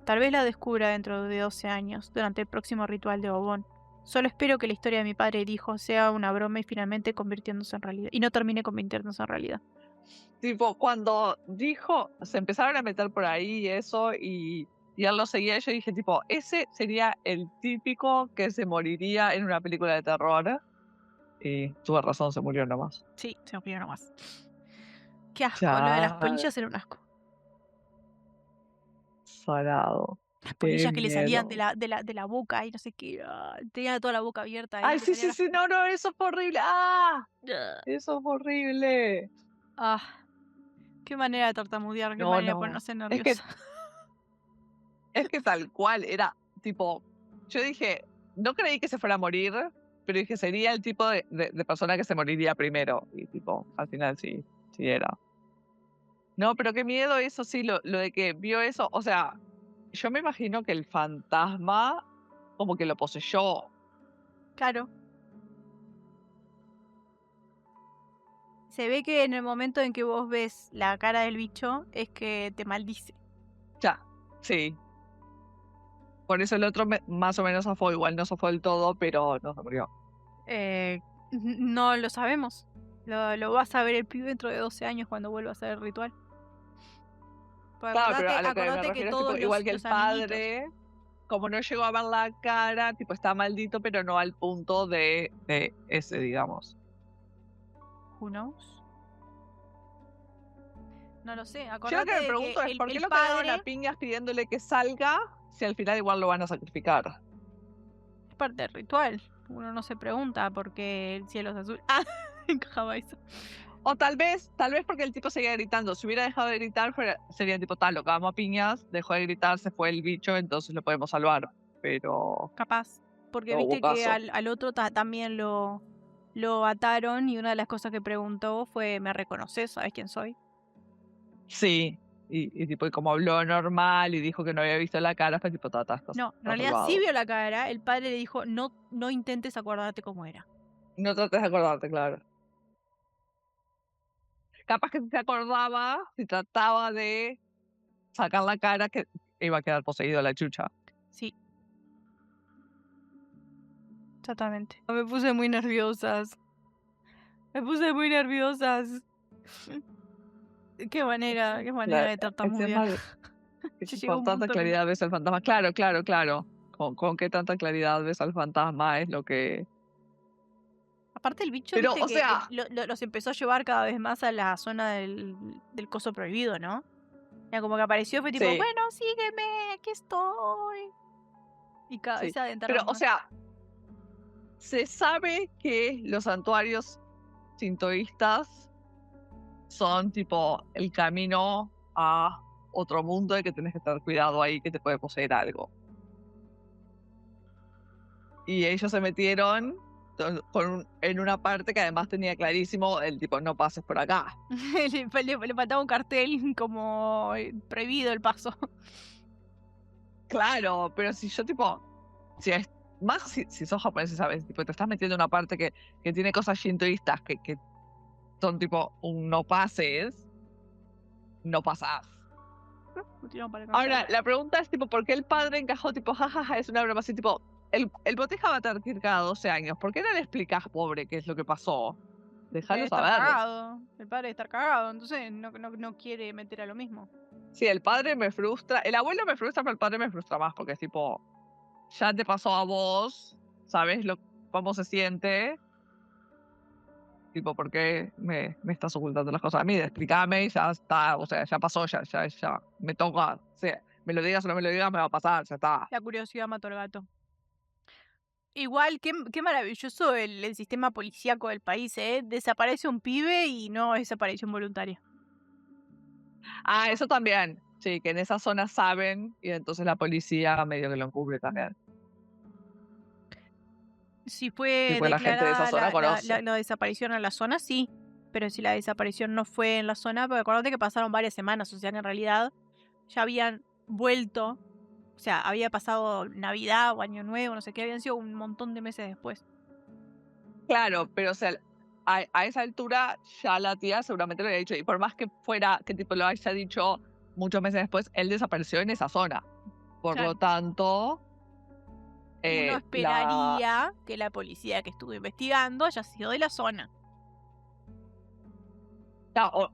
Tal vez la descubra dentro de 12 años, durante el próximo ritual de Obon. Solo espero que la historia de mi padre el hijo sea una broma y finalmente convirtiéndose en realidad. Y no termine convirtiéndose en realidad. Tipo, cuando dijo, se empezaron a meter por ahí y eso, y él lo seguía, yo dije, tipo, ese sería el típico que se moriría en una película de terror. Y tuve razón, se murió nomás. Sí, se me ocurrió nomás. Qué asco, lo de las Ya, polillas era un asco. salado. Las Qué polillas que le salían miedo. de la boca y no sé qué. Tenía toda la boca abierta ahí. Ay, Le sí, salían sí, sí, no, no, eso fue horrible. ¡Ah! las... Eso fue horrible. Ah, qué manera de tartamudear, qué No, manera de no. ponerse nerviosa. Es que tal cual, era tipo, yo dije, no creí que se fuera a morir, pero dije, sería el tipo de persona que se moriría primero. Y tipo, al final sí, sí era. No, pero qué miedo eso, sí, lo de que vio eso. O sea, yo me imagino que el fantasma como que lo poseyó. Claro. Se ve que en el momento en que vos ves la cara del bicho es que te maldice. Ya, sí. Por eso el otro más o menos zafó, igual no zafó del todo, pero no se murió. No lo sabemos. Lo vas a ver el pibe dentro de 12 años cuando vuelva a hacer el ritual. Pues Claro, pero a lo que me acordate que refiero es todos tipo, igual que el los amiguitos. padre, como no llegó a ver la cara, tipo está maldito, pero no al punto de ese, digamos. Who knows? No lo sé. Yo lo que Acordate me de que pregunto es por qué el lo cagaron a padre piñas pidiéndole que salga si al final igual lo van a sacrificar. es parte del ritual. Uno no se pregunta por qué el cielo es azul. Ah, encajaba eso. O tal vez porque el tipo seguía gritando. Si hubiera dejado de gritar, sería tipo tal, lo cagamos a piñas, dejó de gritar, se fue el bicho, entonces lo podemos salvar. Pero Capaz. Porque no hubo viste que caso. al otro también lo ataron y una de las cosas que preguntó fue, ¿me reconoces? ¿Sabes quién soy? Sí. Y tipo, y como habló normal y dijo que no había visto la cara, fue tipo, tata, No, en estás realidad sí salvado. vio la cara. El padre le dijo, no intentes acordarte cómo era. No trates de acordarte, claro. Capaz que si se acordaba, si trataba de sacar la cara, que iba a quedar poseído la chucha. Sí, exactamente. Me puse muy nerviosas. Me puse muy nerviosas. Qué manera de El tartamudear. tema de Ya llegó con un tanta punto que... claridad ves al fantasma. Claro, claro, claro. Con qué tanta claridad ves al fantasma es lo que... Aparte el bicho, Pero, viste o que sea, los empezó a llevar cada vez más a la zona del coso prohibido, ¿no? Ya como que apareció, fue tipo, sí, bueno, sígueme, aquí estoy. Y cada vez sí. se Pero, adentraron o más. sea, se sabe que los santuarios sintoístas son tipo el camino a otro mundo y que tenés que tener cuidado ahí que te puede poseer algo. Y ellos se metieron en una parte que además tenía clarísimo el tipo, no pases por acá. Le faltaba un cartel como prohibido el paso. Claro, pero si yo tipo, si es, más si sos japonés, ¿sabes? Tipo, te estás metiendo en una parte que tiene cosas shintoístas que son tipo un no pases, no pasás. Continuamos para el Ahora, cartel. la pregunta es tipo, ¿por qué el padre encajó tipo, jajaja, es una broma así, tipo, el boteja va a tener que ir cada 12 años? ¿Por qué no le explicas, pobre, qué es lo que pasó? Debe Déjalo estar saber. cagado. El padre debe estar cagado, entonces no quiere meter a lo mismo. Sí, el padre me frustra, el abuelo me frustra, pero el padre me frustra más, porque es tipo, ya te pasó a vos, ¿sabes cómo se siente? Tipo, ¿por qué me estás ocultando las cosas a mí? Explícame y ya está, o sea, ya pasó, ya, me toca, o sea, me lo digas o no me lo digas, me va a pasar, ya está. La curiosidad mató al gato. Igual, qué maravilloso el sistema policíaco del país, ¿eh? Desaparece un pibe y no es desaparición voluntaria. Ah, eso también, sí, que en esa zona saben y entonces la policía medio que lo encubre también. Si fue Tipo, la gente de esa declarada zona conoce. la desaparición en la zona, sí. Pero si la desaparición no fue en la zona, porque acuérdate que pasaron varias semanas, o sea que en realidad ya habían vuelto, o sea, había pasado Navidad o Año Nuevo, no sé qué, habían sido un montón de meses después. Claro, pero o sea, a esa altura ya la tía seguramente lo había dicho. Y por más que fuera, que tipo lo haya dicho muchos meses después, él desapareció en esa zona. Por lo Claro. tanto, Uno la... esperaría que la policía que estuvo investigando haya sido de la zona.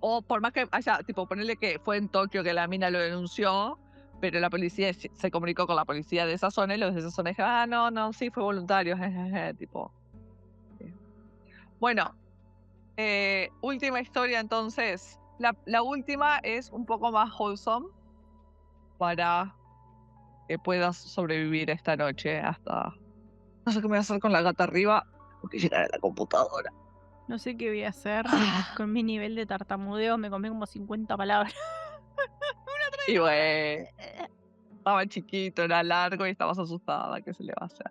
O por más que haya, tipo, ponerle que fue en Tokio que la mina lo denunció, pero la policía se comunicó con la policía de esa zona y los de esa zona dijeron, ah, no, no, sí, fue voluntario, jejeje, tipo. Sí. Bueno, última historia entonces. La última es un poco más wholesome para que puedas sobrevivir esta noche hasta... No sé qué me voy a hacer con la gata arriba porque llegaré a la computadora. No sé qué voy a hacer. Ah, Con mi nivel de tartamudeo me comí como 50 palabras. y bueno, estaba chiquito, era largo y estabas asustada. ¿Qué se le va a hacer?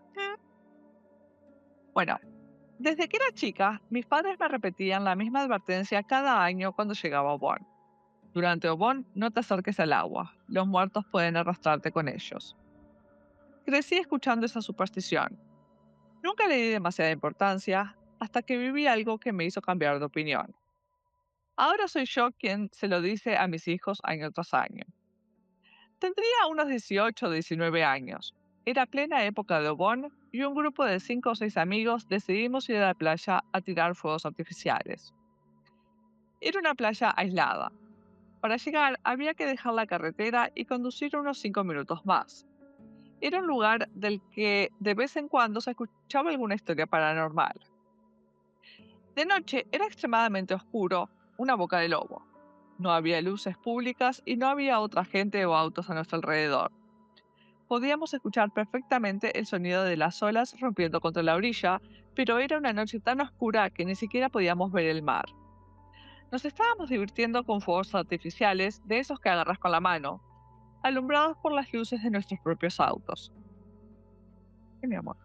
Bueno, desde que era chica, mis padres me repetían la misma advertencia cada año cuando llegaba Obon. Durante Obon, no te acerques al agua. Los muertos pueden arrastrarte con ellos. Crecí escuchando esa superstición. Nunca le di demasiada importancia hasta que viví algo que me hizo cambiar de opinión. Ahora soy yo quien se lo dice a mis hijos año tras año. Tendría unos 18 o 19 años. Era plena época de Obon y un grupo de 5 o 6 amigos decidimos ir a la playa a tirar fuegos artificiales. Era una playa aislada. Para llegar había que dejar la carretera y conducir unos 5 minutos más. Era un lugar del que de vez en cuando se escuchaba alguna historia paranormal. De noche era extremadamente oscuro, una boca de lobo. No había luces públicas y no había otra gente o autos a nuestro alrededor. Podíamos escuchar perfectamente el sonido de las olas rompiendo contra la orilla, pero era una noche tan oscura que ni siquiera podíamos ver el mar. Nos estábamos divirtiendo con fuegos artificiales, de esos que agarras con la mano, alumbrados por las luces de nuestros propios autos. Mi amor.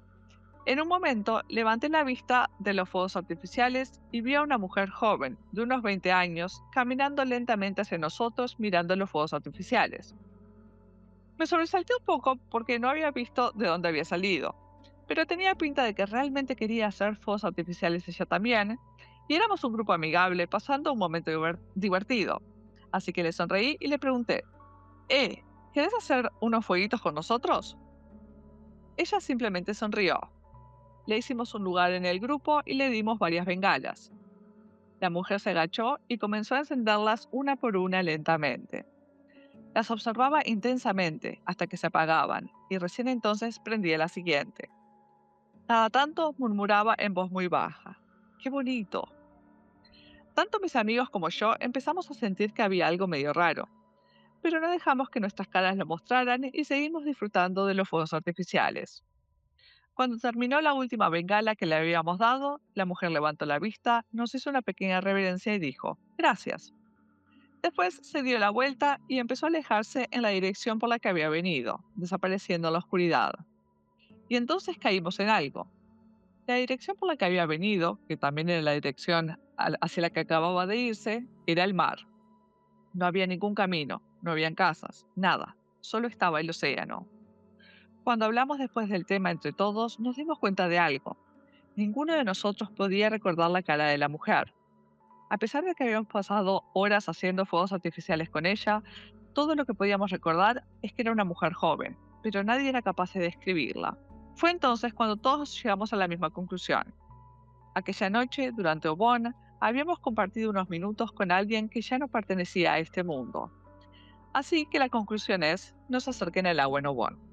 En un momento levanté la vista de los fuegos artificiales y vi a una mujer joven, de unos 20 años, caminando lentamente hacia nosotros mirando los fuegos artificiales. Me sobresalté un poco porque no había visto de dónde había salido, pero tenía pinta de que realmente quería hacer fuegos artificiales ella también, y éramos un grupo amigable pasando un momento divertido. Así que le sonreí y le pregunté, ¿quieres hacer unos fueguitos con nosotros? Ella simplemente sonrió. Le hicimos un lugar en el grupo y le dimos varias bengalas. La mujer se agachó y comenzó a encenderlas una por una lentamente. Las observaba intensamente hasta que se apagaban y recién entonces prendía la siguiente. Cada tanto murmuraba en voz muy baja. ¡Qué bonito! Tanto mis amigos como yo empezamos a sentir que había algo medio raro, pero no dejamos que nuestras caras lo mostraran y seguimos disfrutando de los fuegos artificiales. Cuando terminó la última bengala que le habíamos dado, la mujer levantó la vista, nos hizo una pequeña reverencia y dijo, gracias. Después se dio la vuelta y empezó a alejarse en la dirección por la que había venido, desapareciendo en la oscuridad. Y entonces caímos en algo. La dirección por la que había venido, que también era la dirección hacia la que acababa de irse, era el mar. No había ningún camino, no habían casas, nada, solo estaba el océano. Cuando hablamos después del tema entre todos, nos dimos cuenta de algo. Ninguno de nosotros podía recordar la cara de la mujer. A pesar de que habíamos pasado horas haciendo fuegos artificiales con ella, todo lo que podíamos recordar es que era una mujer joven, pero nadie era capaz de describirla. Fue entonces cuando todos llegamos a la misma conclusión. Aquella noche, durante Obon, habíamos compartido unos minutos con alguien que ya no pertenecía a este mundo. Así que la conclusión es, no se acerquen al agua en Obon.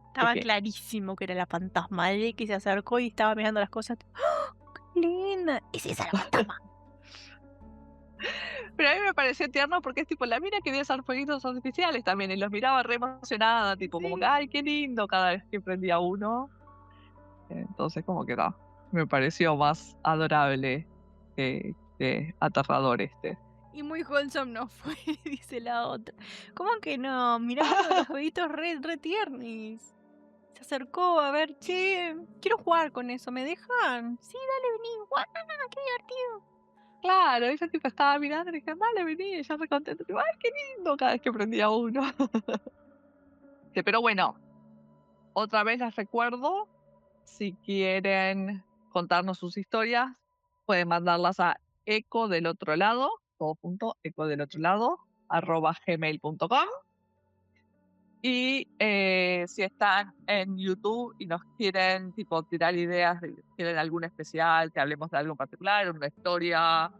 Estaba clarísimo que era la fantasma que se acercó y estaba mirando las cosas. ¡Ah! ¡Qué linda! ¿Es esa la fantasma? Pero a mí me pareció tierno porque es tipo, la mina quería hacer fueguitos artificiales también y los miraba re emocionada, tipo, como que, Sí. ay, qué lindo cada vez que prendía uno. Entonces, como que no, me pareció más adorable que aterrador este. Y muy wholesome no fue, dice la otra. ¿Cómo que no? Mirá uno de los jueguitos re tiernis. Se acercó a ver, che, quiero jugar con eso, ¿me dejan? Sí, dale, vení, guau, qué divertido. Claro, ella tipo estaba mirando y dije, vale, vení, ella re contenta, tipo, ay, qué lindo cada vez que prendía uno. Pero bueno, otra vez les recuerdo, si quieren contarnos sus historias, pueden mandarlas a eco del otro lado, todo junto, eco del otro lado, @gmail.com. Y si están en YouTube y nos quieren tipo tirar ideas, quieren algún especial, que hablemos de algo en particular, una historia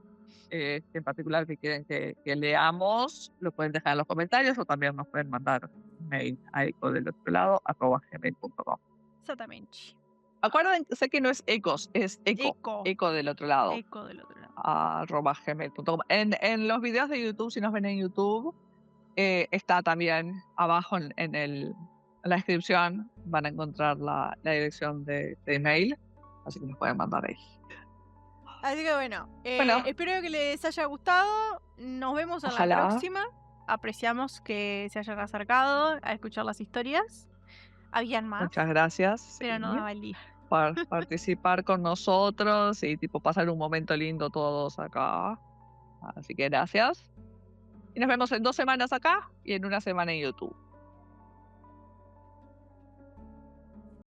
en particular que quieren que leamos, lo pueden dejar en los comentarios o también nos pueden mandar un mail a ecodelotro.gmail.com. Exactamente. Acuérdense sé que no es ecos, es eco del otro lado, Eco del otro lado. @gmail.com. En los videos de YouTube, si nos ven en YouTube, está también abajo en la descripción, van a encontrar la dirección de email, así que nos pueden mandar ahí. Así que bueno, Bueno. espero que les haya gustado. Nos vemos en la Ojalá. próxima. Apreciamos que se hayan acercado a escuchar las historias. Habían más, Muchas gracias, pero no sí, daba el día. por participar con nosotros y tipo pasar un momento lindo todos acá. Así que gracias. Y nos vemos en 2 semanas acá y en una semana en YouTube.